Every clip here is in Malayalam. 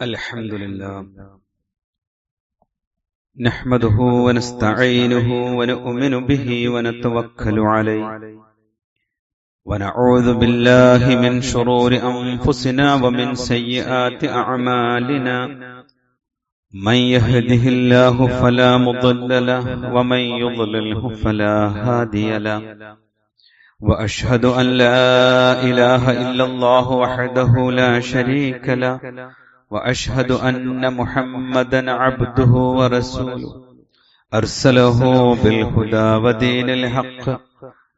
الحمد لله نحمده ونستعينه ونؤمن به ونتوكل عليه ونعوذ بالله من شرور أنفسنا ومن سيئات أعمالنا من يهده الله فلا مضل له ومن يضلله فلا هادي له وأشهد أن لا إله إلا الله وحده لا شريك له وأشهد أن محمدا عبده ورسوله أرسله بالهدى ودين الحق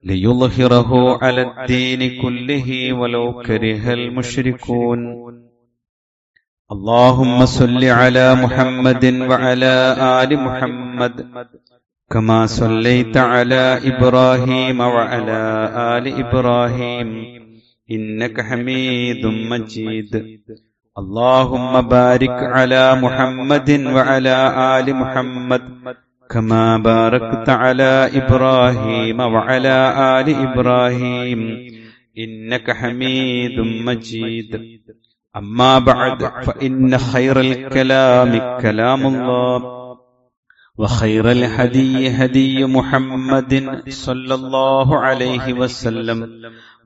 ليظهره على الدين كله ولو كره المشركون اللهم صل على محمد وعلى آل محمد كما صليت على إبراهيم وعلى آل إبراهيم إنك حميد مجيد اللهم بارك على محمد وعلى آل محمد كما باركت على إبراهيم وعلى آل إبراهيم إنك حميد مجيد أما بعد فإن خير الكلام كلام الله وخير الهدي هدي محمد صلى الله عليه وسلم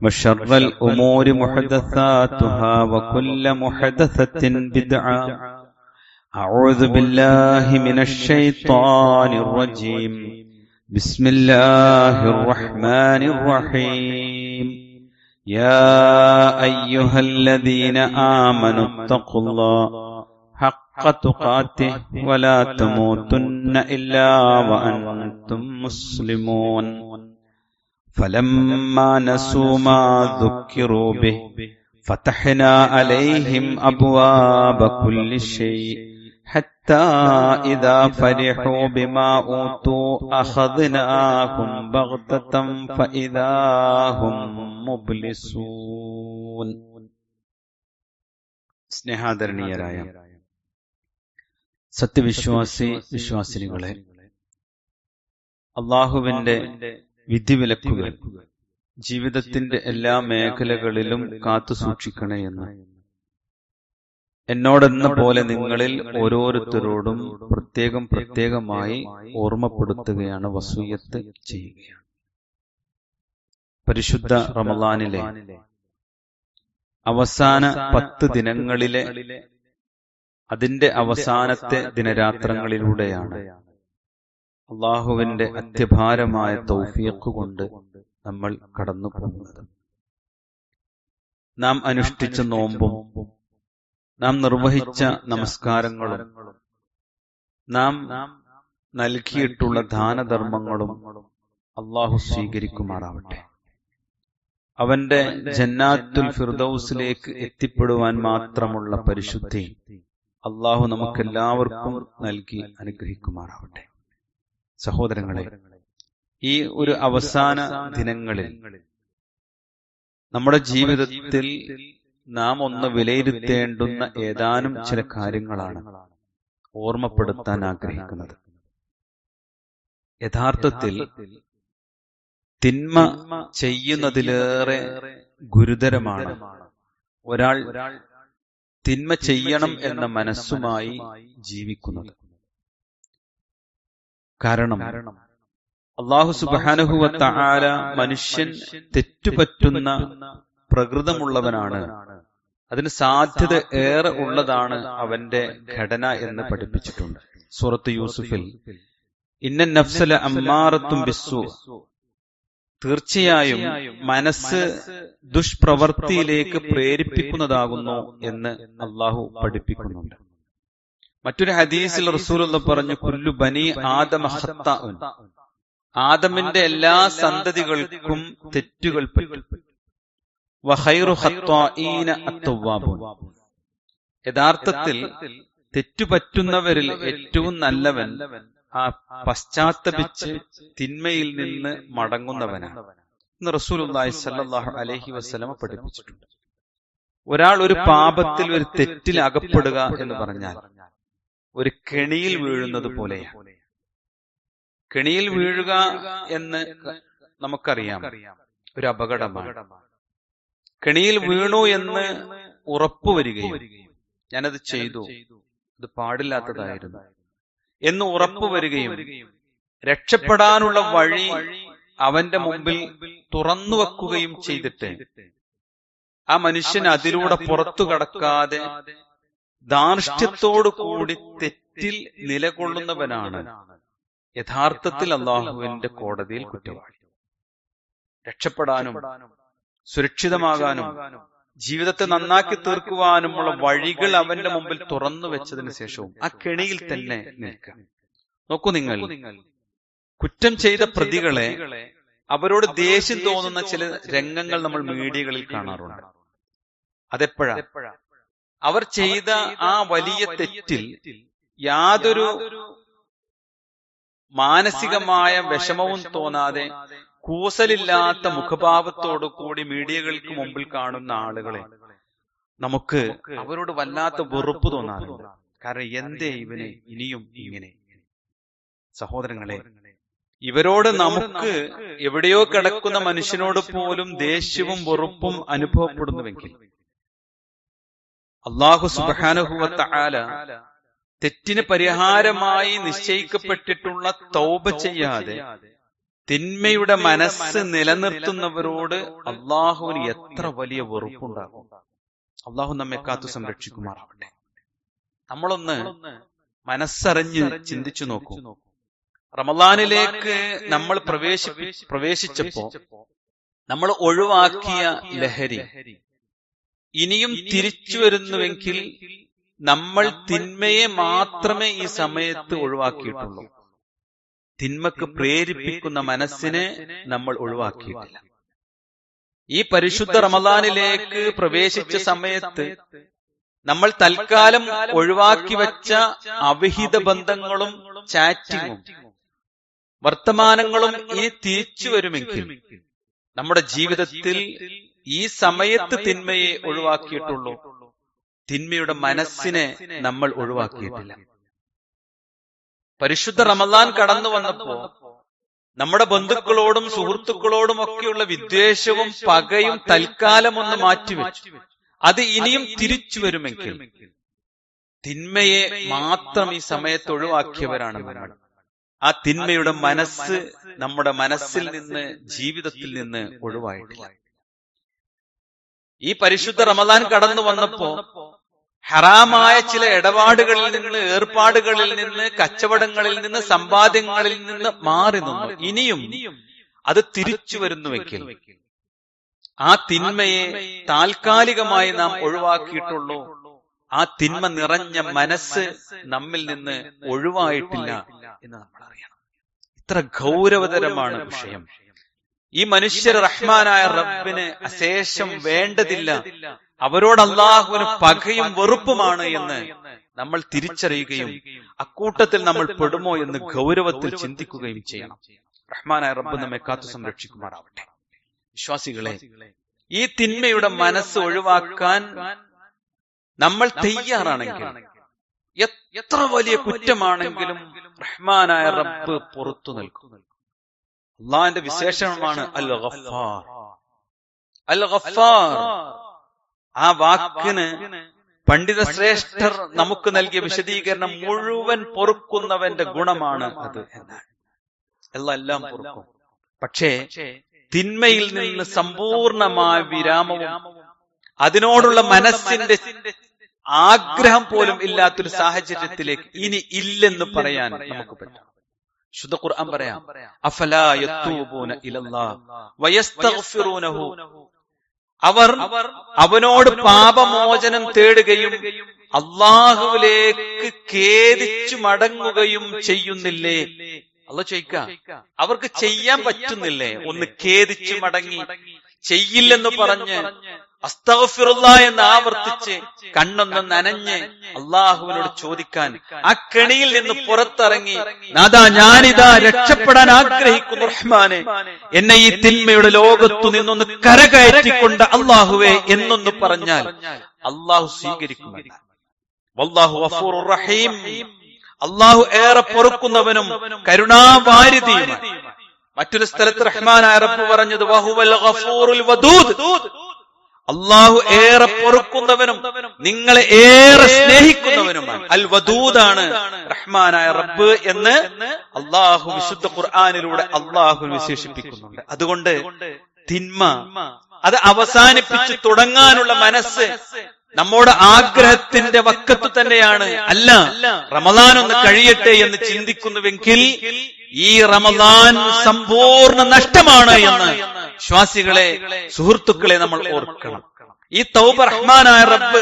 وشر الأمور محدثاتها وكل محدثة بدعة أعوذ بالله من الشيطان الرجيم بسم الله الرحمن الرحيم يا أيها الذين آمنوا اتقوا الله حق تقاته ولا تموتن إلا وأنتم مسلمون فلما نسوا ما ذكروا به فتحنا عليهم أبواب كل شيء حتى إذا فرحوا بما أوتوا أخذناهم بغتة فإذا هم مبلسون. സ്നേഹാദരണീയരായ സത്യവിശ്വാസി വിശ്വാസിനികളെ, അല്ലാഹുവിന്റെ വിധിവിലക്കുകൾ ജീവിതത്തിന്റെ എല്ലാ മേഖലകളിലും കാത്തു സൂക്ഷിക്കണേ എന്ന് എന്നോടെന്ന പോലെ നിങ്ങളിൽ ഓരോരുത്തരോടും പ്രത്യേകമായി ഓർമ്മപ്പെടുത്തുകയാണ്, വസൂയത്ത് ചെയ്യുകയാണ്. പരിശുദ്ധ റമളാനിലെ അവസാന 10 ദിനങ്ങളിലെ അതിന്റെ അവസാനത്തെ ദിനരാത്രങ്ങളിലൂടെയാണ് അള്ളാഹുവിന്റെ അത്യപാരമായ തൗഫീഖ് കൊണ്ട് നമ്മൾ കടന്നു പോകുന്നത്. നാം അനുഷ്ഠിച്ച നോമ്പും നാം നിർവഹിച്ച നമസ്കാരങ്ങളും നാം നൽകിയിട്ടുള്ള ദാനധർമ്മങ്ങളും അള്ളാഹു സ്വീകരിക്കുമാറാവട്ടെ. അവന്റെ ജന്നാത്തുൽ ഫിർദൗസിലേക്ക് എത്തിപ്പെടുവാൻ മാത്രമുള്ള പരിശുദ്ധി അള്ളാഹു നമുക്കെല്ലാവർക്കും നൽകി അനുഗ്രഹിക്കുമാറാവട്ടെ. സഹോദരങ്ങളെ, ഈ ഒരു അവസാന ദിനങ്ങളിൽ നമ്മുടെ ജീവിതത്തിൽ നാം ഒന്ന് വിലയിരുത്തേണ്ടുന്ന ഏതാനും ചില കാര്യങ്ങളാണ് ഓർമ്മപ്പെടുത്താൻ ആഗ്രഹിക്കുന്നത്. യഥാർത്ഥത്തിൽ തിന്മ ചെയ്യുന്നതിലേറെ ഗുരുതരമാണ് ഒരാൾ തിന്മ ചെയ്യണം എന്ന മനസ്സുമായി ജീവിക്കുന്നത്. കാരണം അല്ലാഹു സുബ്ഹാനഹു വ തആല മനുഷ്യൻ തെറ്റുപറ്റുന്ന പ്രകൃതമുള്ളവനാണ്, അതിന് സാധ്യത ഏറെ ഉള്ളതാണ് അവന്റെ ഘടന എന്ന് പഠിപ്പിച്ചിട്ടുണ്ട്. സൂറത്ത് യൂസുഫിൽ ഇന്ന നഫ്സല അമ്മാറത്തും ബിസ്സൂ, തീർച്ചയായും മനസ്സ് ദുഷ്പ്രവൃത്തിയിലേക്ക് പ്രേരിപ്പിക്കുന്നതാകുന്നു എന്ന് അള്ളാഹു പഠിപ്പിക്കുന്നുണ്ട്. മറ്റൊരു ഹദീസിൽ റസൂലുള്ളാഹി പറഞ്ഞു, കുല്ലു ബനി ആദമ ഖത്താഉൻ, ആദമിന്റെ എല്ലാ സന്തതികൾക്കും തെറ്റുകൾ പറ്റും. വഖൈറു ഖത്താഈന അത്തവ്വാബൂൻ, യഥാർത്ഥത്തിൽ തെറ്റുപറ്റുന്നവരിൽ ഏറ്റവും നല്ലവൻ ആ പശ്ചാത്തപിച്ച് തിന്മയിൽ നിന്ന് മടങ്ങുന്നവനാണ് എന്ന് റസൂലുള്ളാഹി സ്വല്ലല്ലാഹു അലൈഹി വസല്ലം പഠിപ്പിച്ചിട്ടുണ്ട്. ഒരാൾ ഒരു പാപത്തിൽ, ഒരു തെറ്റിൽ അകപ്പെടുക എന്ന് പറഞ്ഞാൽ ഒരു കെണിയിൽ വീഴുന്നത് പോലെയാണ്. കെണിയിൽ വീഴുക എന്ന് നമുക്കറിയാം, ഒരു അപകടമാണ്. കെണിയിൽ വീണു എന്ന് ഉറപ്പുവരികയും ഞാനത് ചെയ്തു, ഇത് പാടില്ലാത്തതായിരുന്നു എന്ന് ഉറപ്പുവരികയും രക്ഷപ്പെടാനുള്ള വഴി അവന്റെ മുമ്പിൽ തുറന്നു വെക്കുകയും ചെയ്തിട്ട് ആ മനുഷ്യൻ അതിലൂടെ പുറത്തു കടക്കാതെ ധാർഷ്ട്യത്തോടു കൂടി തെറ്റിൽ നിലകൊള്ളുന്നവനാണ് യഥാർത്ഥത്തിൽ അള്ളാഹുവിന്റെ കോടതിയിൽ കുറ്റവാളി. രക്ഷപ്പെടാനും സുരക്ഷിതമാകാനും ജീവിതത്തെ നന്നാക്കി തീർക്കുവാനുമുള്ള വഴികൾ അവന്റെ മുമ്പിൽ തുറന്നു വെച്ചതിന് ശേഷവും ആ കെണിയിൽ തന്നെ നിൽക്കുക. നോക്കൂ, നിങ്ങൾ കുറ്റം ചെയ്ത പ്രതികളെ അവരോട് ദേഷ്യം തോന്നുന്ന ചില രംഗങ്ങൾ നമ്മൾ മീഡിയകളിൽ കാണാറുണ്ട്. അതെപ്പോഴാ? അവർ ചെയ്ത ആ വലിയ തെറ്റിൽ യാതൊരു മാനസികമായ വിഷമവും തോന്നാതെ കൂസലില്ലാത്ത മുഖഭാവത്തോടു കൂടി മീഡിയകൾക്ക് മുമ്പിൽ കാണുന്ന ആളുകളെ നമുക്ക് അവരോട് വല്ലാത്ത വെറുപ്പ് തോന്നാറുണ്ട്. കാരണം എന്തേ ഇവനെ ഇനിയും ഇങ്ങനെ? സഹോദരങ്ങളെ, ഇവരോട് നമുക്ക് എവിടെയോ കിടക്കുന്ന മനുഷ്യനോട് പോലും ദേഷ്യവും വെറുപ്പും അനുഭവപ്പെടുന്നുവെങ്കിൽ അല്ലാഹു സുബ്ഹാനഹു വ തആല തെറ്റിന് പരിഹാരമായി നിശ്ചയിക്കപ്പെട്ടിട്ടുള്ള തൗബ ചെയ്യാതെ തിന്മയുടെ മനസ്സ് നിലനിർത്തുന്നവരോട് അള്ളാഹുവിന് എത്ര വലിയ വെറുപ്പുണ്ടാകും. അള്ളാഹു നമ്മെ കാത്തു സംരക്ഷിക്കുമാറാവട്ടെ. നമ്മളൊന്ന് മനസ്സറിഞ്ഞ് ചിന്തിച്ചു നോക്കൂ. റമളാനിലേക്ക് നമ്മൾ പ്രവേശിച്ചപ്പോ നമ്മൾ ഒഴിവാക്കിയ ലഹരി ഇനിയും തിരിച്ചു വരുന്നുവെങ്കിൽ നമ്മൾ തിന്മയെ മാത്രമേ ഈ സമയത്ത് ഒഴിവാക്കിയിട്ടുള്ളൂ. തിന്മക്ക് പ്രേരിപ്പിക്കുന്ന മനസ്സിനെ നമ്മൾ ഒഴിവാക്കിയിട്ടില്ല. ഈ പരിശുദ്ധ റമളാനിലേക്ക് പ്രവേശിച്ച സമയത്ത് നമ്മൾ തൽക്കാലം ഒഴിവാക്കി വെച്ച അവിഹിത ബന്ധങ്ങളും ചാറ്റിങ്ങും വർത്തമാനങ്ങളും ഇനി തിരിച്ചു വരുമെങ്കിൽ നമ്മുടെ ജീവിതത്തിൽ ഈ സമയത്ത് തിന്മയെ ഒഴിവാക്കിയിട്ടുള്ളൂ, തിന്മയുടെ മനസ്സിനെ നമ്മൾ ഒഴിവാക്കിയിട്ടില്ല. പരിശുദ്ധ റമളാൻ കടന്നു വന്നപ്പോ നമ്മുടെ ബന്ധുക്കളോടും സുഹൃത്തുക്കളോടും ഒക്കെയുള്ള വിദ്വേഷവും പകയും തൽക്കാലം ഒന്ന് മാറ്റിവെച്ചു. അത് ഇനിയും തിരിച്ചു വരുമെങ്കിൽ തിന്മയെ മാത്രം ഈ സമയത്ത് ഒഴിവാക്കിയവരാണ് നമ്മൾ. ആ തിന്മയുടെ മനസ്സ് നമ്മുടെ മനസ്സിൽ നിന്ന്, ജീവിതത്തിൽ നിന്ന് ഒഴിവായിട്ടില്ല. ഈ പരിശുദ്ധ റമളാൻ കടന്നു വന്നപ്പോ ഹറാമായ ചില ഇടപാടുകളിൽ നിന്ന്, ഏർപ്പാടുകളിൽ നിന്ന്, കച്ചവടങ്ങളിൽ നിന്ന്, സമ്പാദ്യങ്ങളിൽ നിന്ന് മാറി നിന്നു. ഇനിയും അത് തിരിച്ചു വരുന്നുവെങ്കിൽ ആ തിന്മയെ താൽക്കാലികമായി നാം ഒഴിവാക്കിയിട്ടുള്ളൂ. ആ തിന്മ നിറഞ്ഞ മനസ്സ് നമ്മിൽ നിന്ന് ഒഴിവായിട്ടില്ല എന്ന് നമ്മൾ അറിയണം. ഇത്ര ഗൗരവതരമാണ് വിഷയം. ഈ മനുഷ്യർ റഹ്മാനായ റബ്ബിന് അശേഷം വേണ്ടതില്ല, അവരോട് അല്ലാഹുവിന് പകയും വെറുപ്പുമാണ് എന്ന് നമ്മൾ തിരിച്ചറിയുകയും അക്കൂട്ടത്തിൽ നമ്മൾ പെടുമോ എന്ന് ഗൗരവത്തിൽ ചിന്തിക്കുകയും ചെയ്യണം. റഹ്മാനായ റബ്ബ് നമ്മെ കാത്തു സംരക്ഷിക്കുമാറാവട്ടെ. വിശ്വാസികളെ, ഈ തിന്മയുടെ മനസ്സ് ഒഴിവാക്കാൻ നമ്മൾ തയ്യാറാണെങ്കിൽ എത്ര വലിയ കുറ്റമാണെങ്കിലും റഹ്മാനായ റബ്ബ് പുറത്തു നിൽക്കും. അള്ളാഹിന്റെ വിശേഷണമാണ് അൽ ഗഫാർ. അൽ ഗഫാർ, ആ വാക്കിന് പണ്ഡിത ശ്രേഷ്ഠർ നമുക്ക് നൽകിയ വിശദീകരണം മുഴുവൻ പൊറുക്കുന്നവന്റെ ഗുണമാണ് അത് എന്നാണ്. എല്ലാം പൊറുക്കും, പക്ഷേ തിന്മയിൽ നിന്ന് സമ്പൂർണമായ വിരാമവും അതിനോടുള്ള മനസ്സിന്റെ ആഗ്രഹം പോലും ഇല്ലാത്തൊരു സാഹചര്യത്തിലേക്ക് ഇനി ഇല്ലെന്ന് പറയാൻ നമുക്ക് പറ്റും. ശുദ്ധ ഖുർആൻ പറയാം, അഫലാ യതൂബൂന ഇലല്ലാഹ് വയസ്തഗ്ഫിറൂനഹു, അവർ അവനോട് പാപമോചനം തേടുകയും അള്ളാഹുവിലേക്ക് ഖേദിച്ചു മടങ്ങുകയും ചെയ്യുന്നില്ലേ? അല്ലാഹു ചോദിക്കാം, അവർക്ക് ചെയ്യാൻ പറ്റുന്നില്ലേ? ഒന്ന് ഖേദിച്ചു മടങ്ങി ചെയ്യില്ലെന്ന് പറഞ്ഞ് അസ്തഗ്ഫിറുല്ലാഹ് എന്ന് ആവർത്തിച്ച് കണ്ണൊന്ന് നനഞ്ഞ് അള്ളാഹുവിനോട് ചോദിക്കാൻ, ആ കെണിയിൽ നിന്ന് പുറത്തിറങ്ങി, നാഥാ ഞാനിതാ രക്ഷപ്പെടാൻ ആഗ്രഹിക്കുന്നു റഹ്മാനെ, എന്നെ ഈ തിന്മയുടെ ലോകത്തു നിന്നൊന്ന് കരകയറ്റിക്കൊണ്ട് അള്ളാഹുവേ എന്നൊന്ന് പറഞ്ഞാൽ അള്ളാഹു സ്വീകരിക്കുമല്ല. വല്ലാഹു ഗഫൂറുർ റഹീം, അള്ളാഹു ഏറെ പൊറുക്കുന്നവനും കരുണാവാരിധിയുമാണ്. മറ്റൊരു സ്ഥലത്ത് റഹ്മാനായ റബ്ബ് പറഞ്ഞത് വഹുവൽ ഗഫൂറുൽ വദൂദ്, അള്ളാഹു ഏറെ പൊറുക്കുന്നവനും നിങ്ങളെ ഏറെ സ്നേഹിക്കുന്നവനുമാണ്. അൽ വദൂദാണ് റഹ്മാനായ റബ്ബ് എന്ന് അള്ളാഹു വിശുദ്ധ ഖുർആനിലൂടെ അള്ളാഹു വിശേഷിപ്പിക്കുന്നുണ്ട്. അതുകൊണ്ട് തിന്മ അത് അവസാനിപ്പിച്ച് തുടങ്ങാനുള്ള മനസ്സ് നമ്മുടെ ആഗ്രഹത്തിന്റെ വക്കത്ത് തന്നെയാണ്. അല്ല, റമദാൻ ഒന്ന് കഴിയട്ടെ എന്ന് ചിന്തിക്കുന്നുവെങ്കിൽ ഈ റമദാൻ സമ്പൂർണ്ണ നഷ്ടമാണ് എന്ന് വിശ്വാസികളെ, സുഹൃത്തുക്കളെ നമ്മൾ ഓർക്കണം. ഈ തൗബ റഹ്മാനായ റബ്ബ്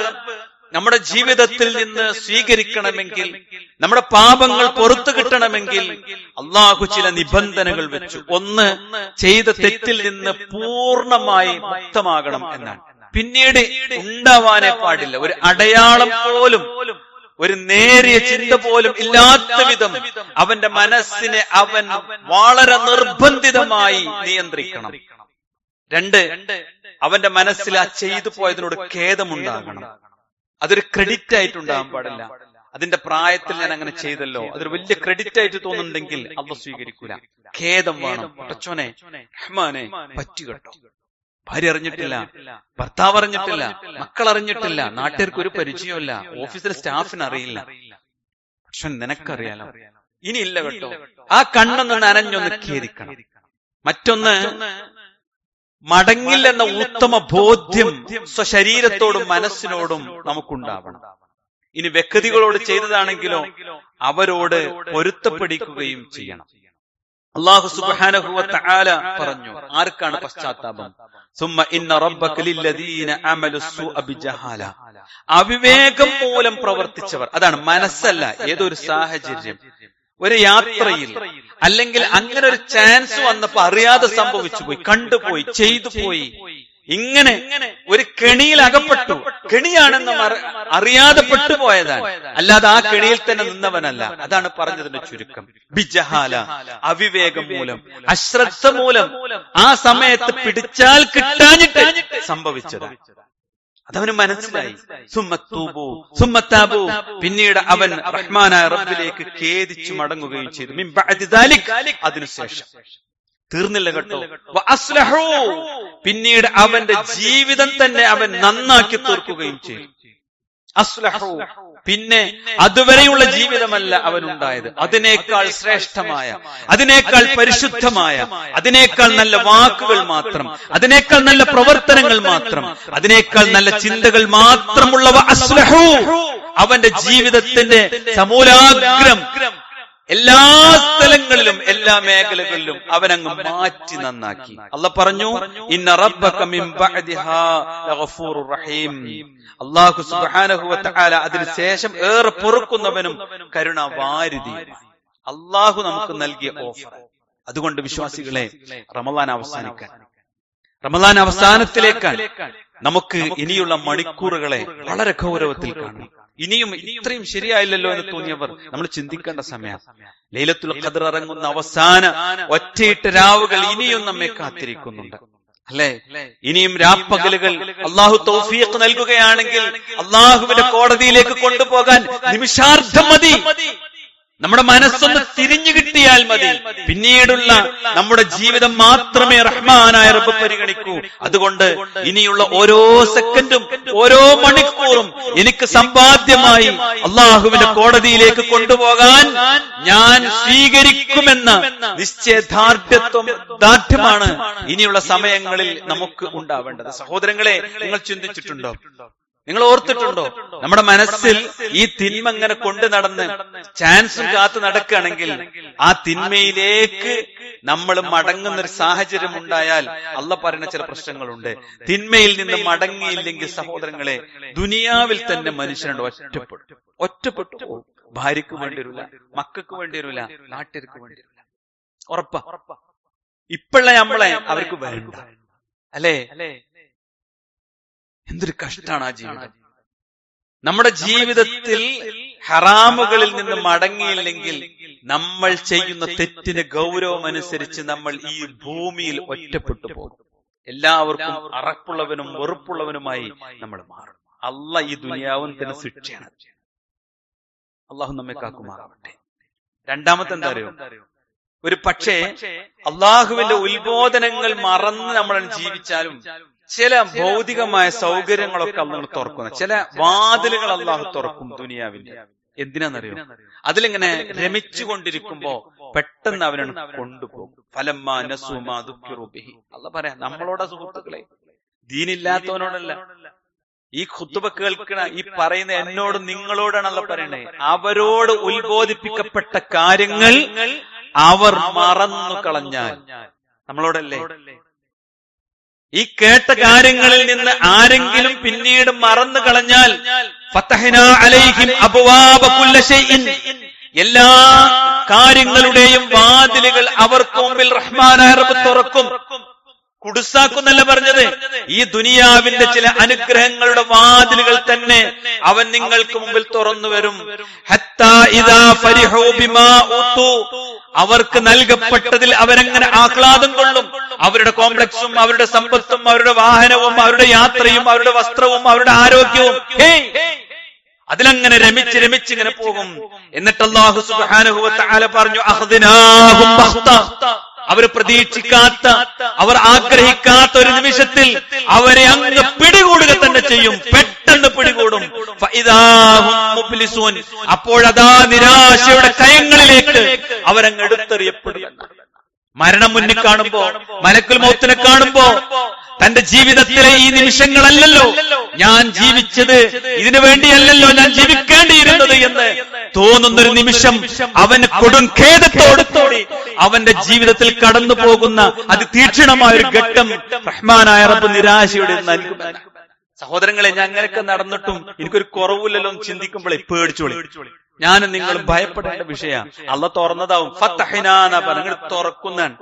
നമ്മുടെ ജീവിതത്തിൽ നിന്ന് സ്വീകരിക്കണമെങ്കിൽ, നമ്മുടെ പാപങ്ങൾ പുറത്തു കിട്ടണമെങ്കിൽ അള്ളാഹു ചില നിബന്ധനകൾ വെച്ചു. ഒന്ന്, ചെയ്ത തെറ്റിൽ നിന്ന് പൂർണ്ണമായി മുക്തമാകണം എന്നാണ്. പിന്നീട് ഉണ്ടാവാനേ പാടില്ല. ഒരു അടയാളം പോലും, ഒരു നേരിയ ചിന്ത പോലും ഇല്ലാത്ത വിധം അവന്റെ മനസ്സിനെ അവൻ വളരെ നിർബന്ധിതമായി നിയന്ത്രിക്കണം. രണ്ട്, അവന്റെ മനസ്സിൽ ആ ചെയ്തു പോയതിനോട് ഖേദമുണ്ടാകണം. അതൊരു ക്രെഡിറ്റ് ആയിട്ടുണ്ടാകാൻ പാടില്ല. അതിന്റെ പ്രായത്തിൽ ഞാൻ അങ്ങനെ ചെയ്തല്ലോ, അതൊരു വലിയ ക്രെഡിറ്റ് ആയിട്ട് തോന്നുന്നുണ്ടെങ്കിൽ അള്ളാഹു സ്വീകരിക്കൂല. ഖേദം വേണം. പടച്ചോനെ, റഹ്മാനെ, പറ്റുകെട്ടോ, ഭാര്യ അറിഞ്ഞിട്ടില്ല, ഭർത്താവ് അറിഞ്ഞിട്ടില്ല, മക്കൾ അറിഞ്ഞിട്ടില്ല, നാട്ടുകാർക്ക് ഒരു പരിചയമില്ല, ഓഫീസിലെ സ്റ്റാഫിന് അറിയില്ല, പക്ഷെ നിനക്കറിയാലോ, ഇനിയില്ല കേട്ടോ. ആ കണ്ണൊന്ന് നനഞ്ഞൊന്ന് ഖേദിക്കണം. മറ്റൊന്ന്, മടങ്ങില്ലെന്ന ഉത്തമ ബോധ്യം സ്വശരീരത്തോടും മനസ്സിനോടും നമുക്കുണ്ടാവണം. ഇനി വ്യക്തികളോട് ചെയ്തതാണെങ്കിലോ അവരോട് പൊരുത്തപ്പെടിക്കുകയും ചെയ്യണം. അല്ലാഹു സുബ്ഹാനഹു വ തആല പറഞ്ഞു, ആർക്കാണ് പശ്ചാത്താപം? സുമ്മ ഇന്ന റബ്ബക ലില്ലദീന അമലു സുഅ ബിജഹാല. അവിവേകം മൂലം പ്രവർത്തിച്ചവർ, അതാണ് മനസ്സല്ല, ഏതൊരു സാഹചര്യം, ഒരു യാത്രയിൽ, അല്ലെങ്കിൽ അങ്ങനെ ഒരു ചാൻസ് വന്നപ്പോ അറിയാതെ സംഭവിച്ചു പോയി, കണ്ടുപോയി, ചെയ്തു പോയി, ഇങ്ങനെ ഒരു കെണിയിൽ അകപ്പെട്ടു. കെണിയാണെന്ന് അറിയാതെ പെട്ടുപോയതാണ്, അല്ലാതെ ആ കെണിയിൽ തന്നെ നിന്നവനല്ല. അതാണ് പറഞ്ഞതിന്റെ ചുരുക്കം. ബിജഹാല, അവിവേകം മൂലം, അശ്രദ്ധ മൂലം, ആ സമയത്ത് പിടിച്ചാൽ കിട്ടാഞ്ഞിട്ട് സംഭവിച്ചത്. അതവന് മനസ്സിലായി. സുമ്മത്താബു, പിന്നീട് അവൻ റഹ്മാനായ റബ്ബിലേക്ക് ഖേദിച്ചു മടങ്ങുകയും ചെയ്തു. മിൻ ബഅദി ദാലിക്, അതിനുശേഷം തീർന്നില്ല കേട്ടോ. വഅസ്ലഹു, പിന്നീട് അവന്റെ ജീവിതം തന്നെ അവൻ നന്നാക്കി തീർക്കുകയും ചെയ്തു. അസ്ലഹു, പിന്നെ അതുവരെയുള്ള ജീവിതമല്ല അവനുണ്ടായത്, അതിനേക്കാൾ ശ്രേഷ്ഠമായ, അതിനേക്കാൾ പരിശുദ്ധമായ, അതിനേക്കാൾ നല്ല വാക്കുകൾ മാത്രം, അതിനേക്കാൾ നല്ല പ്രവർത്തനങ്ങൾ മാത്രം, അതിനേക്കാൾ നല്ല ചിന്തകൾ മാത്രമുള്ളവ. അസ്ലഹു, അവന്റെ ജീവിതത്തിന്റെ സമൂലാഗ്രം എല്ലാ സ്ഥലങ്ങളിലും എല്ലാ മേഖലകളിലും അവനങ്ങ് മാറ്റി നന്നാക്കി. അല്ലാഹു പറഞ്ഞു, ഇന്ന റബ്ബക മിൻ ബഅദിഹാ ലഗഫൂറുർ റഹീം. അല്ലാഹു സുബ്ഹാനഹു വ തആല അതിനുശേഷം ഏറെ പൊറുക്കുന്നവനും കരുണാവാരിധിയും. അല്ലാഹു നമുക്ക് നൽകിയ ഓഫർ. അതുകൊണ്ട് വിശ്വാസികളെ, റമളാൻ അവസാനിക്കാൻ, റമളാൻ അവസാനത്തിലേക്കാൻ നമുക്ക് ഇനിയുള്ള മണിക്കൂറുകളെ വളരെ ഗൗരവത്തിൽ കാണണം. ഇനിയും ഇത്രയും ശരിയായില്ലല്ലോ എന്ന് തോന്നിയവർ നമ്മൾ ചിന്തിക്കേണ്ട സമയം. ലൈലത്തുൽ ഖദ്ർ ഇറങ്ങുന്ന അവസാന ഒറ്റയിട്ട രാവുകൾ ഇനിയും നമ്മെ കാത്തിരിക്കുന്നുണ്ട്, അല്ലെ? ഇനിയും രാപ്പകലുകൾ അള്ളാഹു തൗഫീഖ് നൽകുകയാണെങ്കിൽ അള്ളാഹുവിന്റെ കോടതിയിലേക്ക് കൊണ്ടുപോകാൻ നിമിഷാർദ്ധം മതി. നമ്മുടെ മനസ്സൊന്ന് തിരിഞ്ഞു കിട്ടിയാൽ മതി. പിന്നീടുള്ള നമ്മുടെ ജീവിതം മാത്രമേ റഹ്മാനായ റബ്ബ് പരിഗണിക്കൂ. അതുകൊണ്ട് ഇനിയുള്ള ഓരോ സെക്കൻഡും ഓരോ മണിക്കൂറും എനിക്ക് സമ്പാദ്യമായി അള്ളാഹുവിന്റെ കോടതിയിലേക്ക് കൊണ്ടുപോകാൻ ഞാൻ സ്വീകരിക്കുമെന്ന നിശ്ചയദാർഢ്യമാണ് ഇനിയുള്ള സമയങ്ങളിൽ നമുക്ക് ഉണ്ടാവേണ്ടത്. സഹോദരങ്ങളെ, നിങ്ങൾ ചിന്തിച്ചിട്ടുണ്ടോ, നിങ്ങൾ ഓർത്തിട്ടുണ്ടോ, നമ്മുടെ മനസ്സിൽ ഈ തിന്മ ഇങ്ങനെ കൊണ്ടു നടന്ന് ചാൻസും കാത്തു നടക്കുകയാണെങ്കിൽ ആ തിന്മയിലേക്ക് നമ്മൾ മടങ്ങുന്ന ഒരു സാഹചര്യം ഉണ്ടായാൽ അള്ളാഹ് പറയുന്ന ചില പ്രശ്നങ്ങളുണ്ട്. തിന്മയിൽ നിന്ന് മടങ്ങിയില്ലെങ്കിൽ സഹോദരങ്ങളെ, ദുനിയാവിൽ തന്നെ മനുഷ്യനുണ്ട് ഒറ്റപ്പെട്ടു പോകും. ഭാര്യക്ക് വേണ്ടി വരില്ല, മക്കൾക്ക് വേണ്ടി വരില്ല, നാട്ടുകാർക്ക് വേണ്ടി വരില്ല. ഉറപ്പാ. ഇപ്പോഴുള്ള നമ്മളെ അവർക്ക് വേണ്ട, അല്ലേ? എന്തൊരു കഷ്ടാണ് ആ ജീവിതം. നമ്മുടെ ജീവിതത്തിൽ ഹറാമുകളിൽ നിന്ന് മടങ്ങിയില്ലെങ്കിൽ നമ്മൾ ചെയ്യുന്ന തെറ്റിന് ഗൗരവമനുസരിച്ച് നമ്മൾ ഈ ഭൂമിയിൽ ഒറ്റപ്പെട്ടു പോകും. എല്ലാവർക്കും അറപ്പുള്ളവനും വെറുപ്പുള്ളവനുമായി നമ്മൾ മാറും. അള്ളാഹ് ഈ ദുനിയാവും തന്നെ ശിക്ഷയാണ്. അള്ളാഹു നമ്മെ കാക്കുമാറാവട്ടെ. രണ്ടാമത്തെ എന്താ അറിയോ? ഒരു പക്ഷേ അള്ളാഹുവിന്റെ ഉത്ബോധനങ്ങൾ മറന്ന് നമ്മൾ ജീവിച്ചാലും ചില ഭൗതികമായ സൗകര്യങ്ങളൊക്കെ അള്ളാഹു തുറക്കുന്ന ചില വാതിലുകൾ അള്ളാഹു തുറക്കും ദുനിയാവിന്റെ. എന്തിനാന്നറിയോ? അതിലിങ്ങനെ രമിച്ചുകൊണ്ടിരിക്കുമ്പോ പെട്ടെന്ന് അവനാണ് കൊണ്ടുപോകും. ഫലമ്മാ നസൂ മാ ദുക്കിറൂ ബിഹി. അള്ളാഹ് പറയാം നമ്മളോടാ സുഹൃത്തുക്കളെ, ദീനില്ലാത്തവനോടല്ല. ഈ ഖുതുബ കേൾക്കണ ഈ പറയുന്ന എന്നോട് നിങ്ങളോടാണ് അള്ളാഹ് പറയണേ. അവരോട് ഉത്ബോധിപ്പിക്കപ്പെട്ട കാര്യങ്ങൾ അവർ മറന്നു കളഞ്ഞാൽ നമ്മളോടല്ലേ? ഈ കേട്ട കാര്യങ്ങളിൽ നിന്ന് ആരെങ്കിലും പിന്നീട് മറന്നു കളഞ്ഞാൽ ഫതഹ്നാ അലൈഹിം അബ്വാബ കുല്ലി ശൈഇൻ, എല്ലാ കാര്യങ്ങളുടെയും വാതിലുകൾ അവർക്ക് മുമ്പിൽ റഹ്മാനായ റബ്ബ് തുറക്കും. കുടുസാക്കുന്നല്ല പറഞ്ഞത്, ഈ ദുനിയാവിന്റെ ചില അനുഗ്രഹങ്ങളുടെ വാതിലുകൾ തന്നെ അവൻ നിങ്ങൾക്ക് മുമ്പിൽ തുറന്നു വരും. ഹത്താ ഇദാ ഫരിഹൂ ബിമാ ഊതു, അവർക്ക് നൽകപ്പെട്ടതിൽ അവരങ്ങനെ ആഹ്ലാദം കൊള്ളും. അവരുടെ കോംപ്ലക്സും അവരുടെ സമ്പത്തും അവരുടെ വാഹനവും അവരുടെ യാത്രയും അവരുടെ വസ്ത്രവും അവരുടെ ആരോഗ്യവും അതിലങ്ങനെ രമിച്ച് രമിച്ച് ഇങ്ങനെ പോകും. എന്നിട്ട് അല്ലാഹു സുബ്ഹാനഹു വ തആല പറഞ്ഞു, അഖ്ദിനാഹും ബഖ്ത, അവർ പ്രതീക്ഷിക്കാത്ത അവർ ആഗ്രഹിക്കാത്ത ഒരു നിമിഷത്തിൽ അവരെ അങ്ങ് പിടികൂടുക തന്നെ ചെയ്യും. പെട്ടെന്ന് പിടികൂടും. ഫഇദാഹും മുബ്ലിസൂൻ, അപ്പോഴതാ നിരാശയുടെ കയങ്ങളിലേക്ക് അവരങ്ങ് എടുത്തെറിയപ്പെടും. മരണം മുന്നിൽ കാണുമ്പോ, മലക്കുൽ മൗത്തിനെ കാണുമ്പോ, തന്റെ ജീവിതത്തിലെ ഈ നിമിഷങ്ങളല്ലല്ലോ ഞാൻ ജീവിച്ചത്, ഇതിനു വേണ്ടിയല്ലല്ലോ ഞാൻ ജീവിക്കേണ്ടിയിരുന്നത് എന്ന് തോന്നുന്നൊരു നിമിഷം അവന് കൊടും ഖേദത്തോടുകൂടി അവന്റെ ജീവിതത്തിൽ കടന്നു പോകുന്ന അതിതീക്ഷണമായ ഒരു ഘട്ടം റഹ്മാനായ റബ്ബ് നിരാശയുടെ നൽകുമെന്ന്. സഹോദരങ്ങളെ, ഞാൻ അങ്ങനെയൊക്കെ നടന്നിട്ടും എനിക്കൊരു കുറവില്ലല്ലോ എന്ന് ചിന്തിക്കുമ്പോഴേ പേടിച്ചോളി. ഞാനും നിങ്ങളും ഭയപ്പെടേണ്ട വിഷയമാണ്. അള്ള തുറന്നതാവും. ഫതഹ്നാ പറഞ്ഞ തുറക്കുന്നതാണ്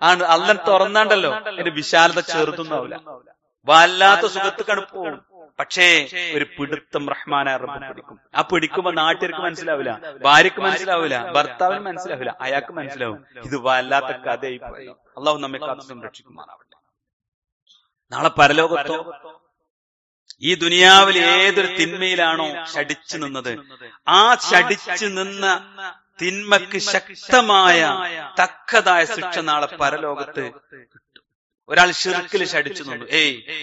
ആണ്. അള്ള തുറന്നാണ്ടല്ലോ എന്റെ വിശാലത ചെറുതൊന്നാവില്ല, വല്ലാത്ത സുഖത്തുക്കാണ് പോവും. പക്ഷേ ഒരു പിടുത്തം റഹ്മാനായ റബ്ബ് പിടിക്കും. ആ പിടിക്കുമ്പോ നാട്ടുകാർക്ക് മനസ്സിലാവില്ല, ഭാര്യക്ക് മനസ്സിലാവില്ല, ഭർത്താവിന് മനസ്സിലാവില്ല, അയാൾക്ക് മനസ്സിലാവും ഇത് വല്ലാത്ത കഥയായി പോയി. അള്ളാഹു നമ്മെ കാത്തു സംരക്ഷിക്കുമാറാവട്ടെ. നാളെ പരലോകത്തോ ഈ ദുനിയാവിൽ ഏതൊരു തിന്മയിലാണോ ശടിച്ചു നിന്നത്, ആ ശടിച്ചു നിന്ന തിന്മക്ക് ശക്തമായ തക്കതായ ശിക്ഷ നാളെ പരലോകത്ത് കിട്ടും. ഒരാൾ ഷിർക്കിൽ ശടിച്ചു നിന്നു,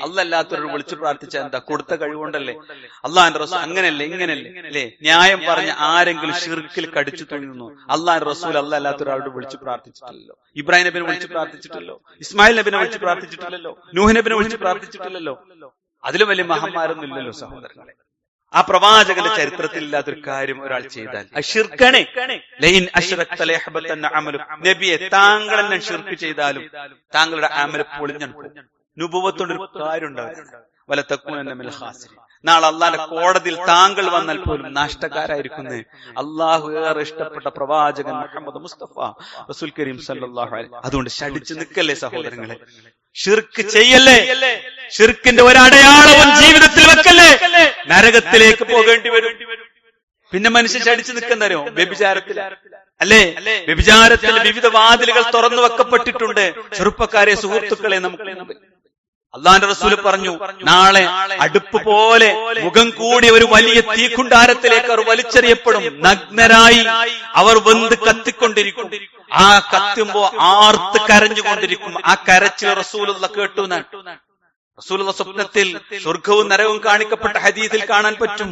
അല്ലാത്തവരോട് വിളിച്ചു പ്രാർത്ഥിച്ച എന്താ? കൊടുത്ത കഴിവുകൊണ്ടല്ലേ? അള്ളാന്റെ റസൂൽ അങ്ങനെയല്ലേ ഇങ്ങനെയല്ലേ അല്ലേ? ന്യായം പറഞ്ഞ ആരെങ്കിലും ഷിർക്കിൽ കടിച്ചു തുണിയുന്നു, അള്ളാന്റെ റസൂൽ അല്ലാത്ത ഒരാളോട് വിളിച്ചു പ്രാർത്ഥിച്ചിട്ടില്ലല്ലോ. ഇബ്രാഹിം നബിനെ വിളിച്ചു പ്രാർത്ഥിച്ചിട്ടില്ലല്ലോ, ഇസ്മായിൽ നബിനെ വിളിച്ചു പ്രാർത്ഥിച്ചിട്ടില്ലല്ലോ, നൂഹ് നബിനെ വിളിച്ചു പ്രാർത്ഥിച്ചിട്ടില്ലല്ലോ. അതിലും വലിയ മഹാന്മാരൊന്നും ഇല്ലല്ലോ സഹോദരങ്ങളെ. ആ പ്രവാചകന്റെ ചരിത്രത്തിൽ ഇല്ലാത്തൊരു കാര്യം ഒരാൾ ചെയ്താൽ അശ്ശിർക്കണേ ലൈൻ അശ്റക്ത ലയഹബതന്ന അമലു, നബിയെ താങ്കൾ എന്നെ ഷിർക്ക് ചെയ്താലും താങ്കളുടെ അമൽ പൊളിഞ്ഞു പോകും. നുബുവത്തോണ്ടൊരു കാര്യം ഉണ്ടാവില്ല. വലതകൂനന്ന മിനൽ ഖാസിരീൻ, നാളെ അള്ളാന്റെ കോടതിയിൽ താങ്കൾ വന്നാൽ പോലും നാഷ്ടക്കാരായിരിക്കുന്നത്. അള്ളാഹു ഏറെ ഇഷ്ടപ്പെട്ട പ്രവാചകൻ മുഹമ്മദ് മുസ്തഫ റസൂൽ കരീം സല്ലല്ലാഹു അലൈഹി. അതുകൊണ്ട് ശടിച്ചു നിൽക്കല്ലേ സഹോദരങ്ങളെ, ഷിർക്ക് ചെയ്യല്ലേ, ഷിർക്കിന്റെ ഒരടയാളവും ജീവിതത്തിൽ വെക്കല്ലേ, നരകത്തിലേക്ക് പോകേണ്ടി വരും. പിന്നെ മനുഷ്യൻ ശടിച്ചു നിൽക്കുന്നവരോ വ്യഭിചാരത്തിൽ അല്ലേ? വ്യഭിചാരത്തിൽ വിവിധ വാതിലുകൾ തുറന്നു വെക്കപ്പെട്ടിട്ടുണ്ട്. ചെറുപ്പക്കാരെ, സുഹൃത്തുക്കളെ, നമുക്ക് അള്ളാന്റെ റസൂല് പറഞ്ഞു, നാളെ അടുപ്പ് പോലെ മുഖം കൂടി ഒരു വലിയ തീക്കുണ്ടാരത്തിലേക്ക് അവർ വലിച്ചെറിയപ്പെടും. നഗ്നരായി അവർ വെന്ത് കത്തിക്കൊണ്ടിരിക്കും. ആ കത്തുമ്പോ ആർത്ത് കരഞ്ഞുകൊണ്ടിരിക്കും. ആ കരച്ചിൽ റസൂലുള്ള കേട്ടു. റസൂലുള്ള സ്വപ്നത്തിൽ സ്വർഗവും നരകവും കാണിക്കപ്പെട്ട ഹദീസിൽ കാണാൻ പറ്റും.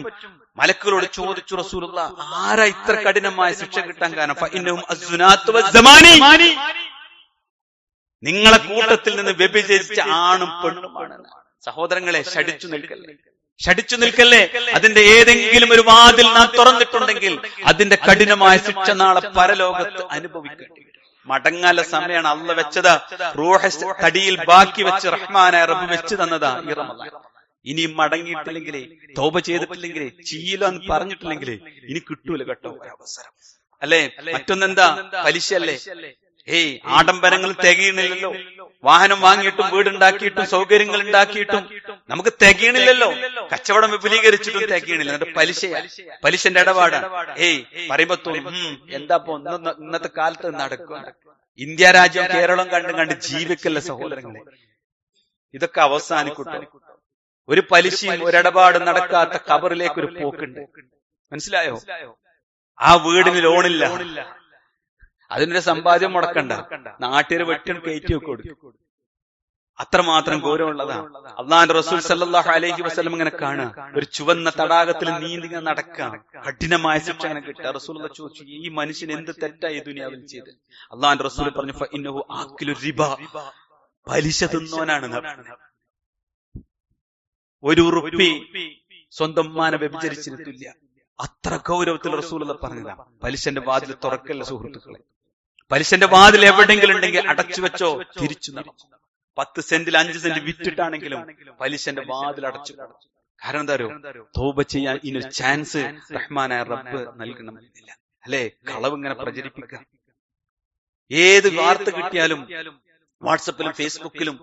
മലക്കുകളോട് ചോദിച്ചു റസൂലുള്ള, ആരാ ഇത്ര കഠിനമായ ശിക്ഷ കിട്ടാൻ കാരണം? ഫഇന്നഹും അസ്സുനാത്തു വസ്സമാനി, നിങ്ങളെ കൂട്ടത്തിൽ നിന്ന് വ്യഭിചരിച്ച ആണും പെണ്ണുമാണ്. സഹോദരങ്ങളെ, ശടിച്ചു നിൽക്കല്ലേ, ശടിച്ചു നിൽക്കല്ലേ. അതിന്റെ ഏതെങ്കിലും ഒരു വാതിൽ നാം തുറന്നിട്ടുണ്ടെങ്കിൽ അതിന്റെ കഠിനമായ ശിക്ഷ നാളെ പരലോകത്ത് അനുഭവിക്കേണ്ടി വരും. മടങ്ങാല സമയമാണ് അള്ള വെച്ചത്. റൂഹ് തടിയിൽ ബാക്കി വെച്ച് റഹ്മാനായ റബ്ബ് വെച്ച് തന്നതാ ഈ റമദാൻ. ഇനിയും മടങ്ങിയിട്ടില്ലെങ്കിലേ, തൗബ ചെയ്തിട്ടില്ലെങ്കിലേ, ചെയ്യില്ലെന്ന് പറഞ്ഞിട്ടില്ലെങ്കിലേ ഇനി കിട്ടൂല കേട്ടോ അവസരം അല്ലേ? മറ്റൊന്നെന്താ? പലിശയല്ലേ? ആഡംബരങ്ങൾ തികയണില്ലല്ലോ. വാഹനം വാങ്ങിയിട്ടും വീടുണ്ടാക്കിയിട്ടും സൗകര്യങ്ങൾ ഉണ്ടാക്കിയിട്ടും നമുക്ക് തികയണില്ലല്ലോ. കച്ചവടം വിപുലീകരിച്ചിട്ടും തികയണില്ല. എന്നിട്ട് പലിശന്റെ ഇടപാടാണ്. പറയുമ്പോ തോന്നും എന്താപ്പോ ഇന്നത്തെ കാലത്ത് നടക്കുക. ഇന്ത്യ രാജ്യം കേരളം കണ്ട് ജീവിക്കല്ല സഹോദരങ്ങളെ. ഇതൊക്കെ അവസാനിക്കട്ടെ. ഒരു പലിശയും ഒരിടപാടും നടക്കാത്ത ഖബറിലേക്ക് ഒരു പോക്കുണ്ട്. മനസ്സിലായോ? ആ വീടിന് ലോണില്ല, അതിനൊരു സമ്പാദ്യം മുടക്കണ്ട, നാട്ടിൽ വെട്ടും കയറ്റി ഒക്കെ കൊടുക്കും. അത്രമാത്രം ഗൗരവമുള്ളതാണ്. അള്ളാന്റെ റസൂൽ സല്ലല്ലാഹു അലൈഹി വസല്ലം ഇങ്ങനെ കാണുക, ഒരു ചുവന്ന തടാകത്തിൽ നീന്തി നടക്കുക, കഠിനമായ ശിക്ഷ അങ്ങനെ കിട്ടുക. റസൂൽ ചോദിച്ചു, ഈ മനുഷ്യൻ എന്ത് തെറ്റായി ദുനിയാവിൽ ചെയ്ത്? അള്ളാന്റെ റസൂൽ പറഞ്ഞു, ഫഇന്നഹു ആക്കിലു റിബ, പലിശ തിന്നോനാണ്. ഒരു ഉറുപ്പി സ്വന്തം മാനെ വ്യഭിചരിച്ചിരുത്തില്ല. അത്ര ഗൗരവത്തിൽ റസൂൽ പറഞ്ഞതാ. പലിശന്റെ വാതിൽ തുറക്കല്ല സുഹൃത്തുക്കളെ. പലിശന്റെ വാതിൽ എവിടെയെങ്കിലും ഉണ്ടെങ്കിൽ അടച്ചു വെച്ചോ, തിരിച്ചു നടക്കും. 10 സെന്റിൽ 5 സെന്റ് വിറ്റിട്ടാണെങ്കിലും പലിശന്റെ വാതിൽ അടച്ചു. കാരണം എന്താ അറിയോ? തൗബ ചെയ്യാൻ ഇനൊരു ചാൻസ് റഹ്മാനായ റബ്ബ് നൽകണമെന്നില്ല. അല്ലെ? കളവ് ഇങ്ങനെ പ്രചരിപ്പിക്കുക. ഏത് വാർത്ത കിട്ടിയാലും വാട്സപ്പിലും ഫേസ്ബുക്കിലും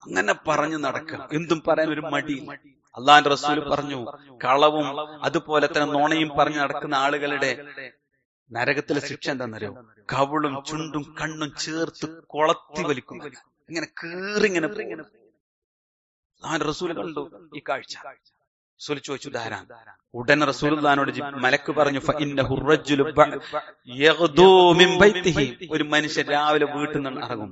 അങ്ങനെ പറഞ്ഞു നടക്കുക. എന്തും പറയാൻ ഒരു മടി. അള്ളാന്റെ റസൂൽ പറഞ്ഞു, കളവും അതുപോലെ തന്നെ നോണയും പറഞ്ഞു നടക്കുന്ന ആളുകളുടെ നരകത്തിലെ ശിക്ഷ എന്താണെന്നറിയോ? കവിളും ചുണ്ടും കണ്ണും ചേർത്ത് കൊളത്തി വലിക്കും. ഇങ്ങനെ കീറിങ്ങനെ റസൂൽ കണ്ടു ഈ കാഴ്ച. റസൂൽ ചോദിച്ചു, ധാരാ? ഉടനെ റസൂലുള്ളാഹിനോട് മലക്ക് പറഞ്ഞു, ഒരു മനുഷ്യൻ രാവിലെ വീട്ടിൽ നിന്ന് ഇറങ്ങും,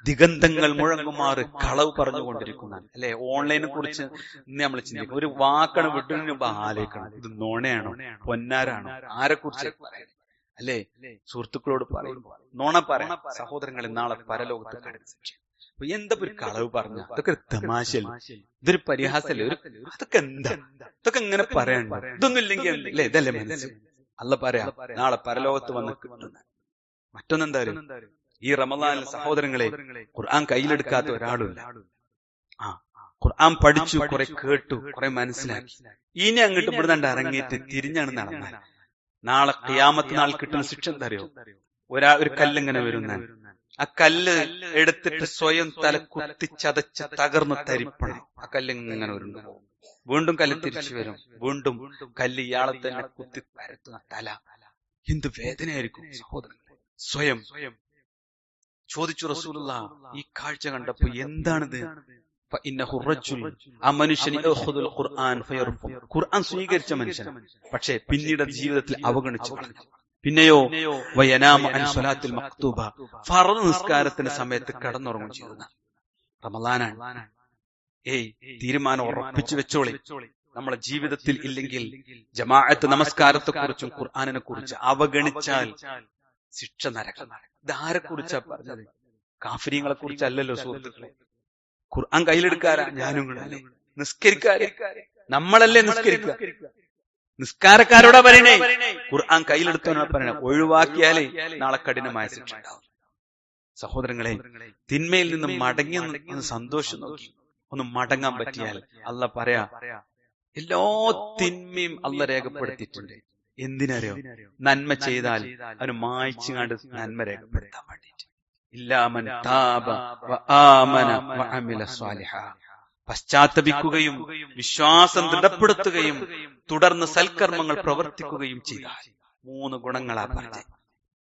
ദിഗന്ധങ്ങൾ മുഴങ്ങുമാറ് കളവ് പറഞ്ഞുകൊണ്ടിരിക്കുന്നതാണ്. അല്ലെ? ഓൺലൈനെ കുറിച്ച് നമ്മൾ ചിന്തിക്കും. ഒരു വാക്കാണ് വിട്ടതിന് മുമ്പ് ആലോചിക്കണം, ഇത് നോണയാണോ പൊന്നാരാണോ, ആരെ കുറിച്ച് പറയണം? അല്ലെ? സുഹൃത്തുക്കളോട് പറയുമ്പോൾ നോണ പറയാം. സഹോദരങ്ങളെ, നാളെ പരലോകത്ത് കടന്നു എന്താ ഒരു കളവ് പറഞ്ഞ? അതൊക്കെ ഒരു തമാശല്ല, ഇതൊരു പരിഹാസല്ലേ? അതൊക്കെ എന്താ? ഇതൊക്കെ ഇങ്ങനെ പറയണ്ട. ഇതൊന്നും ഇല്ലെങ്കിൽ അല്ലേ? ഇതല്ലേ മനസ്സ്? അല്ല പറയാ, നാളെ പരലോകത്ത് വന്ന് കിട്ടുന്ന മറ്റൊന്നെന്താ? ഈ റമളാനിൽ സഹോദരങ്ങളെ, ഖുർആൻ കയ്യിലെടുക്കാത്ത ഒരാളുമില്ല. ഖുർആൻ പഠിച്ചു, കുറെ കേട്ടു, കുറെ മനസ്സിലാക്കി. ഇനി അങ്ങോട്ട് ഇവിടുന്ന് ഇറങ്ങിയിട്ട് തിരിഞ്ഞാണ് നടന്നാൽ നാളെ ഖിയാമത്ത് നാൾ കിട്ടുന്ന ശിക്ഷ എന്താ അറിയോ? ഒരു കല്ലിങ്ങനെ വരുന്ന, ആ കല്ല് എടുത്തിട്ട് സ്വയം തല കുത്തി ചതച്ച് തകർന്ന് തരിപ്പണം. ആ കല്ലിങ്ങനെ വരുന്നു, വീണ്ടും കല്ല് തിരിച്ചു വരും, വീണ്ടും കല്ല് ഇയാളെ തന്നെ കുത്തി പരത്തുന്ന തല. എന്ത് വേദനയായിരിക്കും സഹോദരങ്ങളെ! സ്വയം ചോദിച്ചു റസൂലുള്ളാഹ്, ഈ കാഴ്ച കണ്ടപ്പോ എന്താണിത്? ആ മനുഷ്യൻ ഖുർആൻ സ്വീകരിച്ച മനുഷ്യൻ, പക്ഷെ പിന്നീട് ജീവിതത്തിൽ അവഗണിച്ചു. പിന്നെയോ ഫർദ് നിസ്കാരത്തിന്റെ സമയത്ത് കടന്നുറങ്ങും ചെയ്യുന്ന റമളാനാണ്. തീരുമാനം ഉറപ്പിച്ചു വെച്ചോളി. നമ്മളെ ജീവിതത്തിൽ ഇല്ലെങ്കിൽ ജമാഅത്ത് നമസ്കാരത്തെ കുറിച്ചും ഖുർആനിനെ കുറിച്ച് അവഗണിച്ചാൽ ശിക്ഷ നരകം. ഇതാരെ കുറിച്ചാ പറഞ്ഞത്? കാഫിര്യങ്ങളെ കുറിച്ചല്ലല്ലോ സുഹൃത്തുക്കളെ. ഖുർആൻ കയ്യിലെടുക്കാരാ ഞാനും കൂടെ. നിസ്കരിക്കാരെ നമ്മളല്ലേ നിസ്കരിക്കുക? നിസ്കാരക്കാരോടാ പറയണേ, ഖുർആൻ കയ്യിലെടുത്തവനാ പറയണേ. ഒഴിവാക്കിയാലേ നാളെ കഠിനമായ ശിക്ഷ ഉണ്ടാവും. സഹോദരങ്ങളെ, തിന്മയിൽ നിന്ന് മടങ്ങി ഒന്ന് സന്തോഷം നോക്കി ഒന്ന് മടങ്ങാൻ പറ്റിയാൽ അല്ല പറയാ, എല്ലാ തിന്മയും അല്ല രേഖപ്പെടുത്തിയിട്ടുണ്ട്. എന്തിനറിയോ? നന്മ ചെയ്താൽ അവന് മായ്ച്ചു കണ്ട് നന്മ രേഖപ്പെടുത്താൻ വേണ്ടിയിട്ട്. ഇല്ലാമൻ താബ വആമന വഅമില സ്വാലിഹാ, പശ്ചാത്തപിക്കുകയും വിശ്വാസം ദൃഢപ്പെടുത്തുകയും തുടർന്ന് സൽക്കർമ്മങ്ങൾ പ്രവർത്തിക്കുകയും ചെയ്താൽ 3 ഗുണങ്ങളാ പറഞ്ഞത്.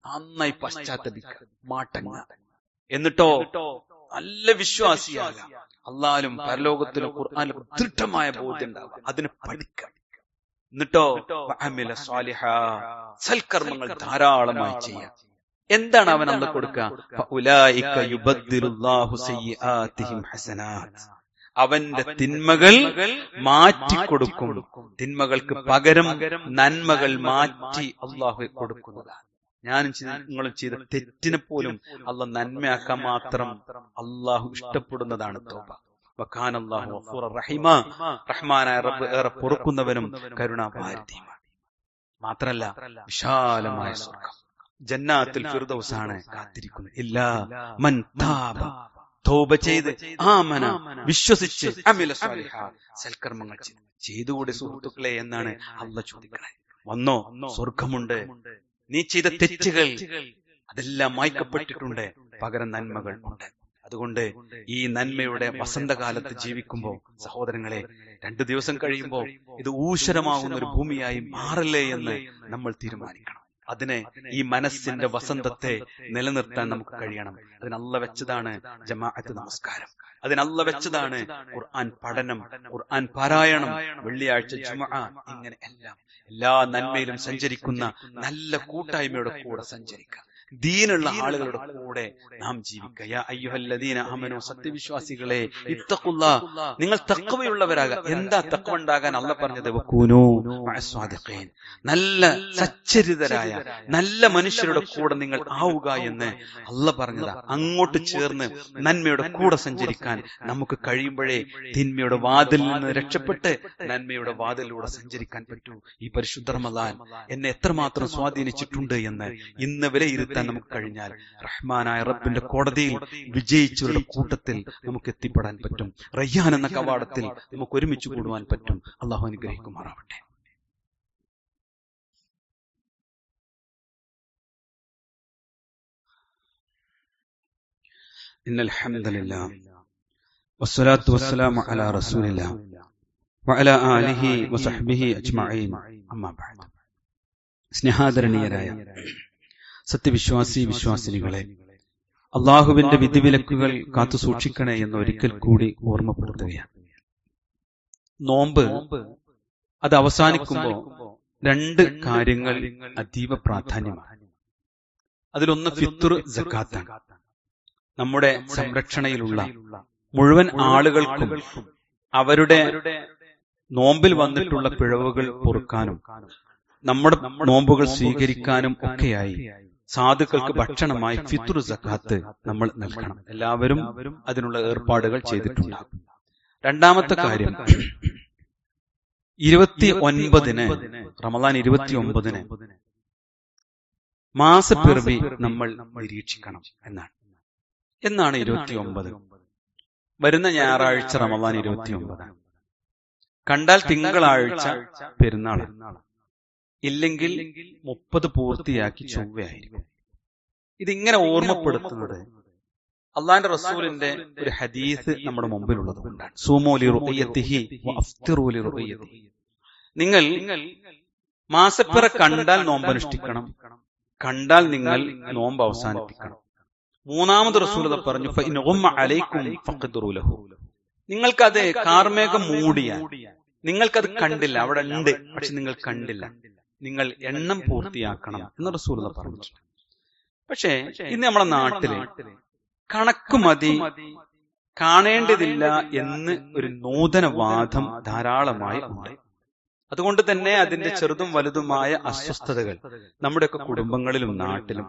നന്നായി പശ്ചാത്തപിക്കുക, മാട്ടങ്ങ, എന്നിട്ടോ നല്ല വിശ്വാസിയാകാം. അല്ലാഹുവിലും പരലോകത്തിലും ഖുർആനിലും ദൃഢമായ ബോധ്യം ഉണ്ടാവുക, അതിന് പഠിക്കുക. എന്നിട്ടോ വഅമില സ്വാലിഹാ, സൽക്കർമ്മങ്ങൾ ധാരാളമായി ചെയ്യാം. എന്താണ് അവൻ അന്ന് കൊടുക്കുക? ഫഉലൈക യുബദ്ദിലുല്ലാഹു സയ്യിആതിഹിം ഹസനാത്ത്, അവന്റെ തിന്മകൾ മാറ്റിക്കൊടുക്കും. തിന്മകൾക്ക് പകരം നന്മകൾ മാറ്റി അള്ളാഹു കൊടുക്കുന്നതാണ്. ഞാനും നിങ്ങളും ചെയ്ത തെറ്റിനെ പോലും അള്ളാഹ് നന്മയാക്കാൻ മാത്രം അള്ളാഹു ഇഷ്ടപ്പെടുന്നതാണ് തൗബ. വകാനല്ലാഹു ഗഫൂറർ റഹീമ, റഹ്മാനായ റബ്ബ് ഏറെ പൊറുക്കുന്നവനും കരുണാവാരിധിയുമാണ്. മാത്രല്ല വിശാലമായ സ്വർഗ്ഗം ജന്നാത്തുൽ ഫിർദൗസാണ് കാത്തിരിക്കുന്നത്. ഇല്ലാ മൻ താബ, തൗബ ചെയ്ത്, ആമന വിശ്വസിച്ച്, അമില സ്വാലിഹാ സൽക്കർമ്മങ്ങൾ ചെയ്തുകൂടെ സുഹൃത്തുക്കളെ എന്നാണ് അള്ളാഹ് ചോദിക്കണേ. വന്നോ? സ്വർഗമുണ്ട്. നീ ചെയ്ത തെറ്റുകൾ അതെല്ലാം മായ്ക്കപ്പെട്ടിട്ടുണ്ട്, പകരം നന്മകൾ ഉണ്ട്. അതുകൊണ്ട് ഈ നന്മയുടെ വസന്തകാലത്ത് ജീവിക്കുമ്പോൾ സഹോദരങ്ങളെ, 2 ദിവസം കഴിയുമ്പോൾ ഇത് ഊഷരമാകുന്ന ഒരു ഭൂമിയായി മാറില്ലേ എന്ന് നമ്മൾ തീരുമാനിക്കണം. അതിനെ, ഈ മനസ്സിന്റെ വസന്തത്തെ നിലനിർത്താൻ നമുക്ക് കഴിയണം. അതിനല്ല വെച്ചതാണ് ജമാഅത്ത് നമസ്കാരം, അതിനല്ല വെച്ചതാണ് ഖുർആൻ പഠനം, ഖുർആൻ പാരായണം, വെള്ളിയാഴ്ച ജുമുഅ, ഇങ്ങനെ എല്ലാ നന്മയിലും സഞ്ചരിക്കുന്ന നല്ല കൂട്ടായ്മയുടെ കൂടെ സഞ്ചരിക്കുക. ദീനുള്ള ആളുകളുടെ കൂടെ നാം ജീവിക്കുക. യാ അയ്യുഹല്ലദീന ആമനൂ, സത്യവിശ്വാസികളെ, ഇത്തഖുല്ലാഹ്, നിങ്ങൾ തഖ്വയുള്ളവരാകുക. എന്താ തഖ്വ ഉണ്ടാകാൻ അല്ലാഹ് പറഞ്ഞത്? വകൂനൂ മഅസ്വാദിഖീൻ, നല്ല സച്ചരിതരായ നല്ല മനുഷ്യരുടെ കൂടെ നിങ്ങൾ ആവുക എന്ന് അല്ലാഹ് പറഞ്ഞതാ. അങ്ങോട്ട് ചേർന്ന് നന്മയുടെ കൂടെ സഞ്ചരിക്കാൻ നമുക്ക് കഴിയുമ്പോഴേ തിന്മയുടെ വാതിലിൽ നിന്ന് രക്ഷപ്പെട്ട് നന്മയുടെ വാതിലിലൂടെ സഞ്ചരിക്കാൻ പറ്റൂ. ഈ പരിശുദ്ധ റമളാൻ എന്നെ എത്രമാത്രം സ്വാധീനിച്ചിട്ടുണ്ട് എന്ന് ഇന്ന് വിലയിരുത്താൻ നമുക്ക് കഴിഞ്ഞാൽ റഹ്മാനായ റബ്ബിന്റെ കോടതിയിൽ വിജയിച്ചവരുടെ കൂട്ടത്തിൽ നമുക്ക് എത്തിപ്പെടാൻ പറ്റും. റയ്യാൻ എന്ന കവാടത്തിൽ നമുക്ക് ഒരുമിച്ച് കൂടുവാൻ പറ്റും. അള്ളാഹു അനുഗ്രഹിക്കുമാറാവട്ടെ. ഇന്നൽ ഹംദുലില്ലാഹ് വസ്സലാത്തു വസ്സലാമു അലാ റസൂലില്ലാഹ് വഅലാ ആലിഹി വസഹ്ബിഹി അജ്മഈൻ. അമ്മാ ബഅദ്. സ്നേഹാദരണീയരായ സത്യവിശ്വാസി വിശ്വാസിനികളെ, അള്ളാഹുവിന്റെ വിധിവിലക്കുകൾ കാത്തു സൂക്ഷിക്കണേ എന്ന് ഒരിക്കൽ കൂടി ഓർമ്മപ്പെടുത്തുകയാണ്. നോമ്പ് അത് അവസാനിക്കുമ്പോൾ രണ്ട് കാര്യങ്ങൾ അതീവ പ്രാധാന്യമാണ്. അതിലൊന്ന് ഫിത്ർ സക്കാത്താണ്. നമ്മുടെ സംരക്ഷണയിലുള്ള മുഴുവൻ ആളുകൾക്കും അവരുടെ നോമ്പിൽ വന്നിട്ടുള്ള പിഴവുകൾ പൊറുക്കാനും നമ്മുടെ നോമ്പുകൾ സ്വീകരിക്കാനും ഒക്കെയായി സാധുക്കൾക്ക് ഭക്ഷണമായി ഫിത്ർ സക്കാത്ത് നമ്മൾ നൽകണം. എല്ലാവരും അതിനുള്ള ഏർപ്പാടുകൾ ചെയ്തിട്ടുണ്ടാകും. രണ്ടാമത്തെ കാര്യം, 29-ന് റമളാൻ 29-ന് മാസപ്പിറവി നമ്മൾ നിരീക്ഷിക്കണം എന്നാണ് 29. വരുന്ന ഞായറാഴ്ച റമളാൻ 29. കണ്ടാൽ തിങ്കളാഴ്ച പെരുന്നാൾ, ഇല്ലെങ്കിൽ 30 പൂർത്തിയാക്കി ചൊവ്വയായിരിക്കും. ഇതിങ്ങനെ ഓർമ്മപ്പെടുത്തുന്നത് അള്ളാന്റെ റസൂലിന്റെ ഒരു ഹദീസ് നമ്മുടെ മുമ്പിലുള്ളത് കൊണ്ടാണ്. സൂമൂ ലിറുഅയതിഹി വഅഫ്തിറൂ ലിറുഅയതിഹി. നിങ്ങൾ മാസപ്പിറ കണ്ടാൽ നോമ്പനുഷ്ഠിക്കണം, കണ്ടാൽ നിങ്ങൾ നോമ്പ് അവസാനിപ്പിക്കണം. മൂന്നാമത് റസൂൽ പറഞ്ഞു, ഫഇൻ ഗുമ്മ അലൈക്കും ഫഖ്ദിറൂ ലഹു. നിങ്ങൾക്കത് കാർമേഘം മൂടിയ, നിങ്ങൾക്കത് കണ്ടില്ല, അവിടെ ഉണ്ട്, പക്ഷെ നിങ്ങൾ കണ്ടില്ല, നിങ്ങൾ എണ്ണം പൂർത്തിയാക്കണം എന്ന് റസൂൽ പറഞ്ഞു. പക്ഷേ ഇന്ന് നമ്മുടെ നാട്ടില് കണക്ക് മതി, കാണേണ്ടതില്ല എന്ന് ഒരു നൂതന വാദം ധാരാളമായി ഉണ്ട്. അതുകൊണ്ട് തന്നെ അതിന്റെ ചെറുതും വലുതുമായ അസ്വസ്ഥതകൾ നമ്മുടെയൊക്കെ കുടുംബങ്ങളിലും നാട്ടിലും.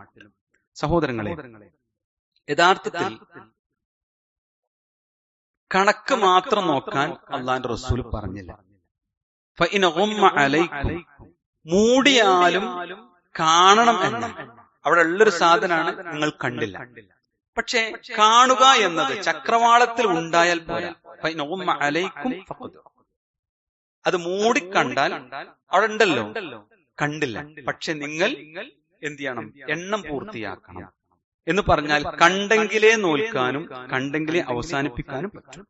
സഹോദരങ്ങളെ, യഥാർത്ഥത്തിൽ കണക്ക് മാത്രം നോക്കാൻ അള്ളാന്റെ റസൂൽ പറഞ്ഞില്ല. ഫഇൻ ഗുമ്മ അലൈക്കും, മൂടിയാലും കാണണം എന്ന്. അവിടെ ഉള്ളൊരു സാധനമാണ്, നിങ്ങൾ കണ്ടില്ല. പക്ഷെ കാണുക എന്നത് ചക്രവാളത്തിൽ ഉണ്ടായാൽ പോരാ. ഫഇൻ ഗുമ്മ അലൈക്കും ഫഖ്ദിറൂ. അത് മൂടിക്കണ്ടാൽ അവിടെ ഉണ്ടല്ലോ, കണ്ടില്ല, പക്ഷെ നിങ്ങൾ എന്ത് ചെയ്യണം? എണ്ണം പൂർത്തിയാക്കണം എന്ന് പറഞ്ഞാൽ കണ്ടെങ്കിലേ നോൽക്കാനും കണ്ടെങ്കിലേ അവസാനിപ്പിക്കാനും പറ്റും.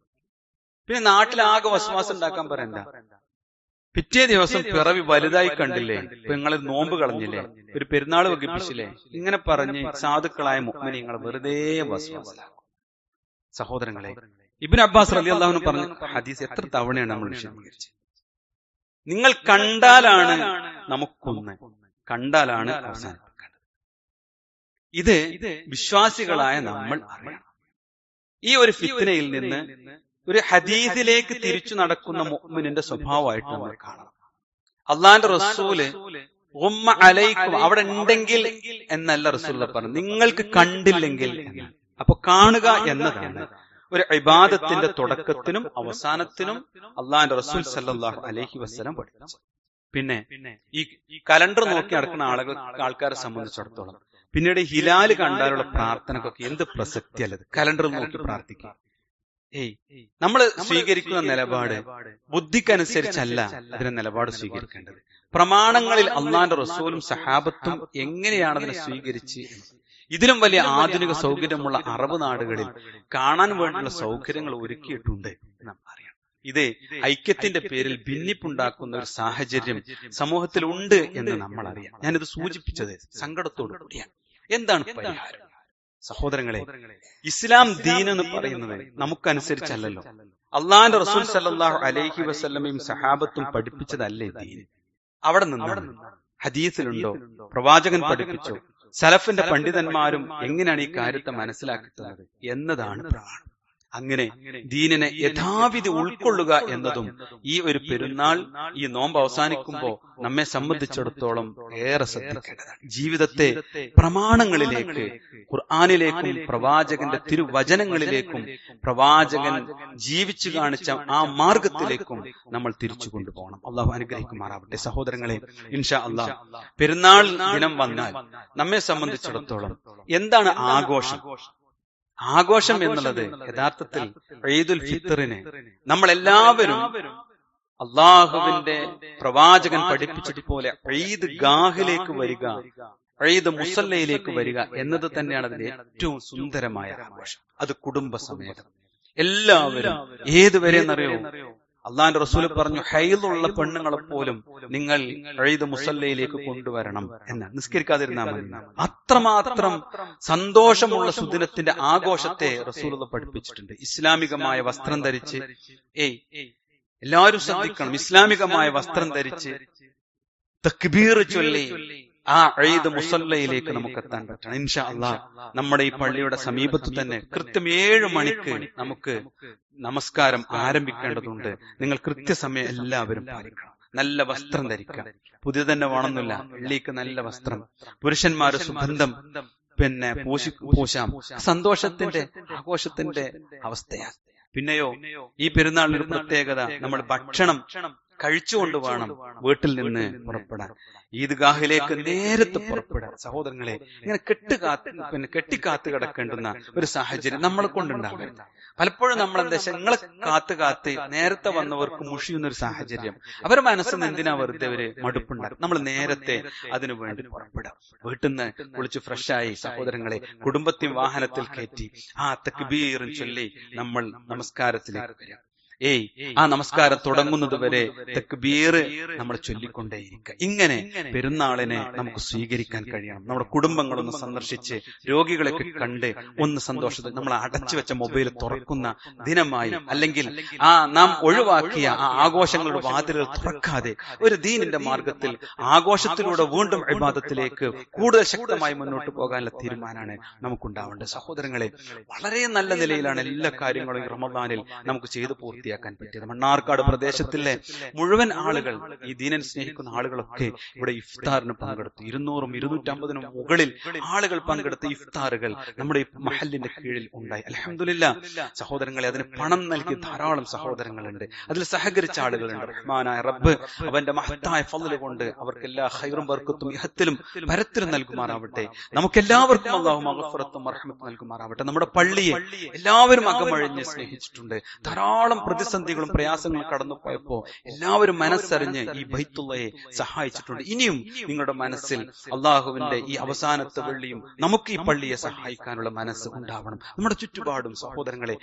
പിന്നെ നാട്ടിലാകെ വസ്വാസം ഉണ്ടാക്കാൻ പറയണ്ട. പിറ്റേ ദിവസം പിറവി വലുതായി കണ്ടില്ലേ, ഇപ്പൊ നിങ്ങൾ നോമ്പ് കളഞ്ഞില്ലേ, ഒരു പെരുന്നാൾ വകിപ്പിച്ചില്ലേ, ഇങ്ങനെ പറഞ്ഞ് സാധുക്കളായ മുഅ്മിനീങ്ങൾ വെറുതെ വസ്വാസിലാക്കും. സഹോദരങ്ങളെ, ഇബ്നു അബ്ബാസ് റളിയല്ലാഹു അൻഹു പറഞ്ഞ ഹദീസ് എത്ര തവണയാണ് നമ്മൾ വിശദീകരിച്ചത്. നിങ്ങൾ കണ്ടാലാണ് നമുക്കൊന്ന്, കണ്ടാലാണ് അവസാനിപ്പിക്കേണ്ടത്. ഇത് വിശ്വാസികളായ നമ്മൾ അറിയണം. ഈ ഒരു ഫിത്നയിൽ നിന്ന് ഒരു ഹദീസിലേക്ക് തിരിച്ചു നടക്കുന്ന മുഅ്മിനിന്റെ സ്വഭാവമായിട്ട് നമ്മൾ കാണണം. അള്ളാന്റെ റസൂല് ഉമ്മ അലൈക്കും, അവിടെ ഉണ്ടെങ്കിൽ എന്നല്ല റസൂൽ പറഞ്ഞു, നിങ്ങൾക്ക് കണ്ടില്ലെങ്കിൽ എന്നാണ്. അപ്പൊ കാണുക എന്നതാണ് ഒരു ഇബാദത്തിന്റെ തുടക്കത്തിനും അവസാനത്തിനും അള്ളാന്റെ റസൂൽ സല്ലല്ലാഹു അലൈഹി വസല്ലം പഠിപ്പിച്ചു. പിന്നെ ഈ കലണ്ടർ നോക്കി നടക്കുന്ന ആൾക്കാരെ സംബന്ധിച്ചിടത്തോളം പിന്നീട് ഹിലാല് കണ്ടാലുള്ള പ്രാർത്ഥനക്കൊക്കെ എന്ത് പ്രസക്തി അല്ലത്. കലണ്ടർ നോക്കി പ്രാർത്ഥിക്കുക. നമ്മൾ സ്വീകരിക്കുന്ന നിലപാട് ബുദ്ധിക്കനുസരിച്ചല്ല അതിന്റെ നിലപാട് സ്വീകരിക്കേണ്ടത്. പ്രമാണങ്ങളിൽ അള്ളാന്റെ റസൂലും സഹാബത്തും എങ്ങനെയാണ് അതിനെ സ്വീകരിച്ച്, ഇതിലും വലിയ ആധുനിക സൗകര്യമുള്ള അറബ് നാടുകളിൽ കാണാൻ വേണ്ടിയുള്ള സൗകര്യങ്ങൾ ഒരുക്കിയിട്ടുണ്ട് നാം അറിയണം. ഇത് ഐക്യത്തിന്റെ പേരിൽ ഭിന്നിപ്പുണ്ടാക്കുന്ന ഒരു സാഹചര്യം സമൂഹത്തിൽ ഉണ്ട് എന്ന് നമ്മൾ അറിയാം. ഞാനിത് സൂചിപ്പിച്ചത് സങ്കടത്തോടു കൂടിയാണ്. എന്താണ് പരിഹാരം? സഹോദരങ്ങളെ, ഇസ്ലാം ദീൻ എന്ന് പറയുന്നത് നമുക്കനുസരിച്ചല്ലല്ലോ. അള്ളാന്റെ റസൂൽ സല്ലല്ലാഹു അലൈഹി വസല്ലമയും സഹാബത്തും പഠിപ്പിച്ചതല്ലേ ദീൻ. അവിടെ നിന്നാണ്. ഹദീസിലുണ്ടോ? പ്രവാചകൻ പഠിപ്പിച്ചോ? സലഫിന്റെ പണ്ഡിതന്മാരും എങ്ങനെയാണ് ഈ കാര്യത്തെ മനസ്സിലാക്കുന്നത് എന്നതാണ് പ്രമാണം. അങ്ങനെ ദീനിനെ യഥാവിധി ഉൾക്കൊള്ളുക എന്നതും ഈ ഒരു പെരുന്നാൾ, ഈ നോമ്പ് അവസാനിക്കുമ്പോൾ നമ്മെ സംബന്ധിച്ചിടത്തോളം ഏറെ ശ്രദ്ധിക്കേണ്ടതാണ്. ജീവിതത്തെ പ്രമാണങ്ങളിലേക്ക്, ഖുർആനിലേക്കും പ്രവാചകന്റെ തിരുവചനങ്ങളിലേക്കും പ്രവാചകൻ ജീവിച്ചു കാണിച്ച ആ മാർഗത്തിലേക്കും നമ്മൾ തിരിച്ചു കൊണ്ടുപോകണം. അള്ളാഹു അനുഗ്രഹിക്കുമാറാവട്ടെ. സഹോദരങ്ങളെ, ഇൻഷാ അള്ളാഹ് പെരുന്നാൾ ദിനം വന്നാൽ നമ്മെ സംബന്ധിച്ചിടത്തോളം എന്താണ് ആഘോഷം? ആഘോഷം എന്നുള്ളത് യഥാർത്ഥത്തിൽ ഈദുൽ ഫിത്തറിന് നമ്മളെല്ലാവരും അള്ളാഹുവിന്റെ പ്രവാചകൻ പഠിപ്പിച്ചതുപോലെ ഈദ് ഗാഹിലേക്ക് വരിക, ഈദ് മുസല്ലയിലേക്ക് വരിക എന്നത് തന്നെയാണ് അതിന്റെ ഏറ്റവും സുന്ദരമായ ആഘോഷം. അത് കുടുംബസമേതം എല്ലാവരും. ഏതുവരെ എന്നറിയോ? അള്ളാന്റെ റസൂൽ പറഞ്ഞു, ഹൈദുള്ള പെണ്ണുങ്ങളെ പോലും നിങ്ങൾ ഈദ് മുസല്ലയിലേക്ക് കൊണ്ടുവരണം എന്ന്. നിസ്കരിക്കാതിരുന്നാൽ മതി. അത്രമാത്രം സന്തോഷമുള്ള സുദിനത്തിന്റെ ആഘോഷത്തെ റസൂൽ പഠിപ്പിച്ചിട്ടുണ്ട്. ഇസ്ലാമികമായ വസ്ത്രം ധരിച്ച്, എല്ലാവരും ശ്രദ്ധിക്കണം, ഇസ്ലാമികമായ വസ്ത്രം ധരിച്ച് തക്ബീർ ചൊല്ലി ആ ഈദ് മുസല്ലയിലേക്ക് നമുക്ക് എത്താൻ പറ്റണം. ഇൻഷാ അള്ളാഹ് നമ്മുടെ ഈ പള്ളിയുടെ സമീപത്ത് തന്നെ കൃത്യം 7 മണിക്ക് നമുക്ക് നമസ്കാരം ആരംഭിക്കേണ്ടതുണ്ട്. നിങ്ങൾ കൃത്യസമയം എല്ലാവരും പാലിക്കണം. നല്ല വസ്ത്രം ധരിക്കുക. പുതിയ തന്നെ വേണമെന്നില്ല, വെള്ളിക്ക് നല്ല വസ്ത്രം. പുരുഷന്മാര് സുഗന്ധം പൂശാം. സന്തോഷത്തിന്റെ ആഘോഷത്തിന്റെ അവസ്ഥയാണ്. പിന്നെയോ ഈ പെരുന്നാളിനൊരു പ്രത്യേകത, നമ്മൾ ഭക്ഷണം കഴിച്ചുകൊണ്ട് വേണം വീട്ടിൽ നിന്ന് പുറപ്പെടാൻ. ഈദ്ഗാഹിലേക്ക് നേരത്തെ പുറപ്പെടാൻ. സഹോദരങ്ങളെ, ഇങ്ങനെ കെട്ടിക്കാത്ത് കിടക്കേണ്ടുന്ന ഒരു സാഹചര്യം നമ്മളെ കൊണ്ടുണ്ടാകരുത്. പലപ്പോഴും നമ്മൾ എന്താ വെച്ചാൽ നിങ്ങളെ കാത്ത് നേരത്തെ വന്നവർക്ക് മുഷിയുന്നൊരു സാഹചര്യം. അവരുടെ മനസ്സിന് എന്തിനാ വെറുതെ ഒരു മടുപ്പുണ്ടാകും. നമ്മൾ നേരത്തെ അതിനു വേണ്ടി പുറപ്പെടാം. വീട്ടിൽ നിന്ന് കുളിച്ച് ഫ്രഷായി സഹോദരങ്ങളെ കുടുംബത്തെ വാഹനത്തിൽ കയറ്റി ആ തക്ബീറും ചൊല്ലി നമ്മൾ നമസ്കാരത്തിലേക്ക് വരാം. ആ നമസ്കാരം തുടങ്ങുന്നത് വരെ തക്ബീർ നമ്മൾ ചൊല്ലിക്കൊണ്ടേയിരിക്കുക. ഇങ്ങനെ പെരുന്നാളിനെ നമുക്ക് സ്വീകരിക്കാൻ കഴിയണം. നമ്മുടെ കുടുംബങ്ങളൊന്ന് സന്ദർശിച്ച് രോഗികളൊക്കെ കണ്ട് ഒന്ന് സന്തോഷത്തിൽ നമ്മൾ അടച്ചു വെച്ച മൊബൈൽ തുറക്കുന്ന ദിനമായി, അല്ലെങ്കിൽ നാം ഒഴിവാക്കിയ ആ ആഘോഷങ്ങളുടെ വാതിലുകൾ തുറക്കാതെ ഒരു ദീനിന്റെ മാർഗത്തിൽ ആഘോഷത്തിലൂടെ വീണ്ടും ഇബാദത്തിലേക്ക് കൂടുതൽ ശക്തമായി മുന്നോട്ട് പോകാനുള്ള തീരുമാനമാണ് നമുക്കുണ്ടാവേണ്ടത്. സഹോദരങ്ങളെ, വളരെ നല്ല നിലയിലാണ് എല്ലാ കാര്യങ്ങളും റമദാനിൽ നമുക്ക് ചെയ്തു പൂർത്തിയാക്കാൻ പറ്റിയത്. മണ്ണാർക്കാട് പ്രദേശത്തിലെ മുഴുവൻ ആളുകൾ, ഈ ദീനൻ സ്നേഹിക്കുന്ന ആളുകളൊക്കെ ഇവിടെ ഇഫ്താറിന് പങ്കെടുത്തു. 200-250 മുകളിൽ ആളുകൾ പങ്കെടുത്ത ഇഫ്താറുകൾ നമ്മുടെ ഈ മഹല്ലിന്റെ കീഴിൽ ഉണ്ടായി. അൽഹംദുലില്ലാ സഹോദരങ്ങളെ, അതിന് പണം നൽകിയ ധാരാളം സഹോദരങ്ങളുണ്ട്, അതിൽ സഹകരിച്ച ആളുകളുണ്ട്. റഹ്മാനായ റബ്ബ് അവന്റെ മഹത്തായ ഫള് കൊണ്ട് അവർക്ക് എല്ലാ ഖൈറും ബർക്കത്തും ഇഹത്തിലും പരത്തിലും നൽകുമാറാവട്ടെ. നമുക്കെല്ലാവർക്കും അല്ലാഹു മഗ്ഫിറത്തും റഹ്മത്തും നൽകുമാറാവട്ടെ. നമ്മുടെ പള്ളിയെ എല്ലാവരും അകമഴിഞ്ഞ് സ്നേഹിച്ചിട്ടുണ്ട്. ധാരാളം പ്രതിസന്ധികളും പ്രയാസങ്ങളും കടന്നു പോയപ്പോ എല്ലാവരും മനസ്സറിഞ്ഞ് ഈ ബൈത്തുള്ളയെ സഹായിച്ചിട്ടുണ്ട്. ഇനിയും നിങ്ങളുടെ മനസ്സിൽ അള്ളാഹുവിന്റെ ഈ അവസാനത്തെ വെള്ളിയും നമുക്ക് ഈ പള്ളിയെ സഹായിക്കാനുള്ള മനസ്സ് ഉണ്ടാവണം. നമ്മുടെ ചുറ്റുപാടും സഹോദരങ്ങളെ,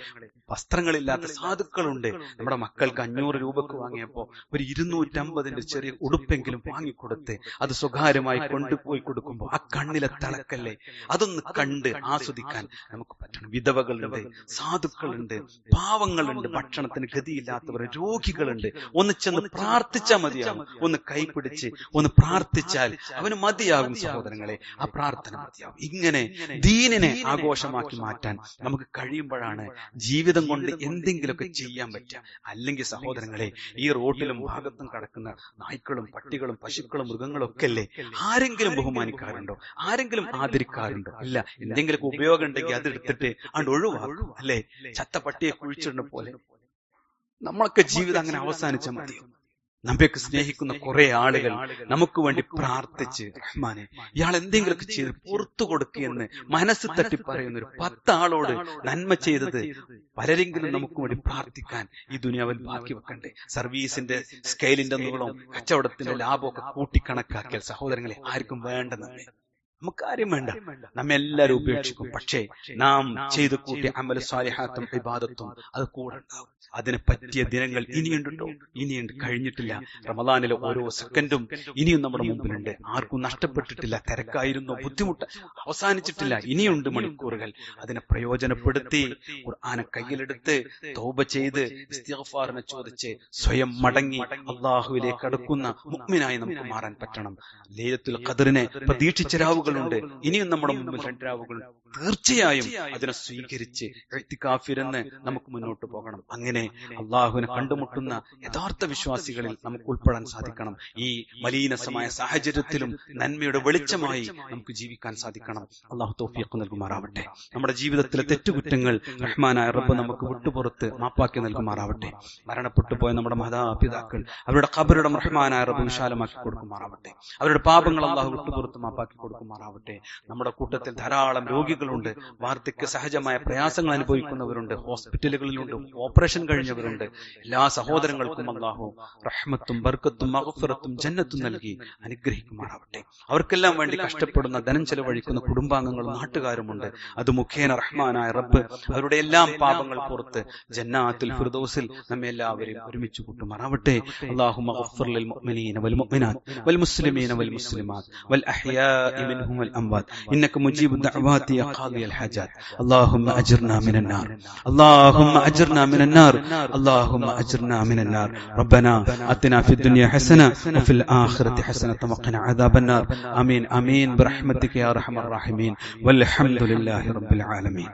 വസ്ത്രങ്ങളില്ലാത്ത സാധുക്കളുണ്ട്. നമ്മുടെ മക്കൾക്ക് 500 രൂപക്ക് വാങ്ങിയപ്പോ ഒരു 250 ചെറിയ ഉടുപ്പെങ്കിലും വാങ്ങിക്കൊടുത്ത് അത് സ്വകാര്യമായി കൊണ്ടുപോയി കൊടുക്കുമ്പോൾ ആ കണ്ണിലെ തിളക്കല്ലേ, അതൊന്ന് കണ്ട് ആസ്വദിക്കാൻ നമുക്ക് പറ്റണം. വിധവകളുണ്ട്, സാധുക്കളുണ്ട്, പാവങ്ങളുണ്ട്, ഭക്ഷണത്തിന് ഗതിയില്ലാത്തവർ, രോഗികളുണ്ട്. ഒന്ന് ചെന്ന് പ്രാർത്ഥിച്ചാൽ മതിയാകും. ഒന്ന് കൈപിടിച്ച് ഒന്ന് പ്രാർത്ഥിച്ചാൽ അവന് മതിയാകും. സഹോദരങ്ങളെ, ആ പ്രാർത്ഥന മതിയാകും. ഇങ്ങനെ ദീനിനെ ആഘോഷമാക്കി മാറ്റാൻ നമുക്ക് കഴിയുമ്പോഴാണ് ജീവിതം കൊണ്ട് എന്തെങ്കിലുമൊക്കെ ചെയ്യാൻ പറ്റുക. അല്ലെങ്കിൽ സഹോദരങ്ങളെ, ഈ റോഡിലും ഭാഗത്തും കിടക്കുന്ന നായ്ക്കളും പട്ടികളും പശുക്കളും മൃഗങ്ങളും ഒക്കെ അല്ലേ ആരെങ്കിലും ബഹുമാനിക്കാറുണ്ടോ? ആരെങ്കിലും ആദരിക്കാറുണ്ടോ? ഇല്ല. എന്തെങ്കിലുമൊക്കെ ഉപയോഗം ഉണ്ടെങ്കിൽ അതെടുത്തിട്ട് അണ്ട് ഒഴിവാക്കും അല്ലേ? ചത്ത പട്ടിയെ കുഴിച്ചിടുന്ന പോലെ നമ്മളൊക്കെ ജീവിതം അങ്ങനെ അവസാനിച്ചാൽ മതിയോ? നമ്മയൊക്കെ സ്നേഹിക്കുന്ന കുറെ ആളുകൾ നമുക്ക് വേണ്ടി പ്രാർത്ഥിച്ച്, റഹ്മാനെ ഇയാൾ എന്തെങ്കിലുമൊക്കെ ചെയ്ത് പുറത്തു കൊടുക്കുകയെന്ന് മനസ്സ് തട്ടി പറയുന്ന ഒരു 10 ആളോട് നന്മ ചെയ്തത് പലരെങ്കിലും നമുക്ക് വേണ്ടി പ്രാർത്ഥിക്കാൻ ഈ ദുനിയാവിൽ ബാക്കി വെക്കണ്ടേ? സർവീസിന്റെ സ്കെയിലിന്റെ നീളവും കച്ചവടത്തിന്റെ ലാഭമൊക്കെ കൂട്ടിക്കണക്കാക്കിയാൽ സഹോദരങ്ങളെ ആർക്കും വേണ്ടെന്നേ. നമുക്കാരും വേണ്ട, നമ്മെല്ലാവരും ഉപേക്ഷിക്കും. പക്ഷേ നാം ചെയ്തു കൂട്ടിയ അമൽ സാലിഹാത്തും ഇബാദത്തും അത് കൂടെ ഉണ്ടാവും. അതിനെ പറ്റിയ ദിനങ്ങൾ ഇനിയുണ്ടോ? ഇനിയുണ്ട്, കഴിഞ്ഞിട്ടില്ല. റമദാനിലെ ഓരോ സെക്കൻഡും ഇനിയും നമ്മുടെ മുമ്പിലുണ്ട്. ആർക്കും നഷ്ടപ്പെട്ടിട്ടില്ല. തിരക്കായിരുന്നു, ബുദ്ധിമുട്ട് അവസാനിച്ചിട്ടില്ല. ഇനിയുണ്ട് മണിക്കൂറുകൾ. അതിനെ പ്രയോജനപ്പെടുത്തി ഖുർആനെ കയ്യിലെടുത്ത് തൗബ ചെയ്ത് ഇസ്തിഗ്ഫാറിനെ ചോദിച്ച് സ്വയം മടങ്ങി അള്ളാഹുവിലേക്ക് അടുക്കുന്ന മുഅ്മിനായി നമുക്ക് മാറാൻ പറ്റണം. ലൈലത്തുൽ ഖദ്റിനെ പ്രതീക്ഷിച്ച രാവുകൾ രാവുകളുണ്ട്, ഇനിയും നമ്മുടെ മുമ്പിൽ 2 രാവുകൾ. തീർച്ചയായും അതിനെ സ്വീകരിച്ച് ഇഅ്തികാഫിരുന്ന് നമുക്ക് മുന്നോട്ട് പോകണം. അങ്ങനെ അള്ളാഹുവിനെ കണ്ടുമുട്ടുന്ന യഥാർത്ഥ വിശ്വാസികളിൽ നമുക്ക് ഉൾപ്പെടാൻ സാധിക്കണം. ഈ മലീനസമായ സാഹചര്യത്തിലും നന്മയുടെ വെളിച്ചമായി നമുക്ക് ജീവിക്കാൻ സാധിക്കണം. അള്ളാഹു തൗഫീഖ് നൽകുമാറാവട്ടെ. നമ്മുടെ ജീവിതത്തിലെ തെറ്റുകുറ്റങ്ങൾ റഹ്മാനായ റബ്ബ് നമുക്ക് വിട്ടുപുറത്ത് മാപ്പാക്കി നൽകുമാറാവട്ടെ. മരണപ്പെട്ടു പോയ നമ്മുടെ മാതാപിതാക്കൾ, അവരുടെ ഖബറുടെ റഹ്മാനായ റബ്ബ് വിശാലമാക്കി കൊടുക്കുമാറാവട്ടെ. അവരുടെ പാപങ്ങൾ അള്ളാഹു വിട്ടുപുറത്ത് മാപ്പാക്കി കൊടുക്കുമാറാവട്ടെ. നമ്മുടെ കൂട്ടത്തിൽ ധാരാളം രോഗികളുണ്ട്, വാർദ്ധക്യ സഹജമായ പ്രയാസങ്ങൾ അനുഭവിക്കുന്നവരുണ്ട്, ഹോസ്പിറ്റലുകളിലുണ്ട്, ഓപ്പറേഷൻ കഴിഞ്ഞവരുണ്ട്. എല്ലാ സഹോദരങ്ങൾക്കും അള്ളാഹു റഹ്മത്തും ബർക്കത്തും മഗ്ഫിറത്തും ജന്നത്തും നൽകി അനുഗ്രഹിക്കുമാറാവട്ടെ. അവർക്കെല്ലാം വേണ്ടി കഷ്ടപ്പെടുന്ന, ധനം ചെലവഴിക്കുന്ന കുടുംബാംഗങ്ങളും നാട്ടുകാരുമുണ്ട്. അത് മുഖേന റഹ്മാനായ റബ്ബ് അവരുടെ എല്ലാം പാപങ്ങൾ പുറത്ത് ജന്നാത്തുൽ ഫിർദൗസിൽ നമ്മെ എല്ലാവരെയും ഒരുമിച്ച് കൂട്ടുമാറാവട്ടെ. അല്ലാഹുമ്മ ഗഫിർ ലിൽ മുഅ്മിനീന വൽ മുഅ്മിനാത്ത് വൽ മുസ്ലിമീന വൽ മുസ്ലിമാത്ത് വൽ അഹ്യാഇ മിൻഹും വൽ അംവാത് ഇന്നക മുജീബു ദഅവാതി യാ ഖാദിയൽ ഹജാത്. അല്ലാഹുമ്മ അജിർനാ മിനൻ നാർ, അല്ലാഹുമ്മ അജിർനാ മിനൻ നാർ, അല്ലാഹുമ്മ അജിർനാ മിനൻ നാർ. റബ്ബനാ ആതിനാ ഫിദ് ദുനിയ ഹസന വഫിൽ ആഖിറതി ഹസനത വഖിനാ അദാബൻ നാർ. ആമീൻ ആമീൻ ബിറഹ്മതിക യാ അർഹമർ റഹീമീൻ. വൽഹംദുലില്ലാഹി റബ്ബിൽ ആലമീൻ.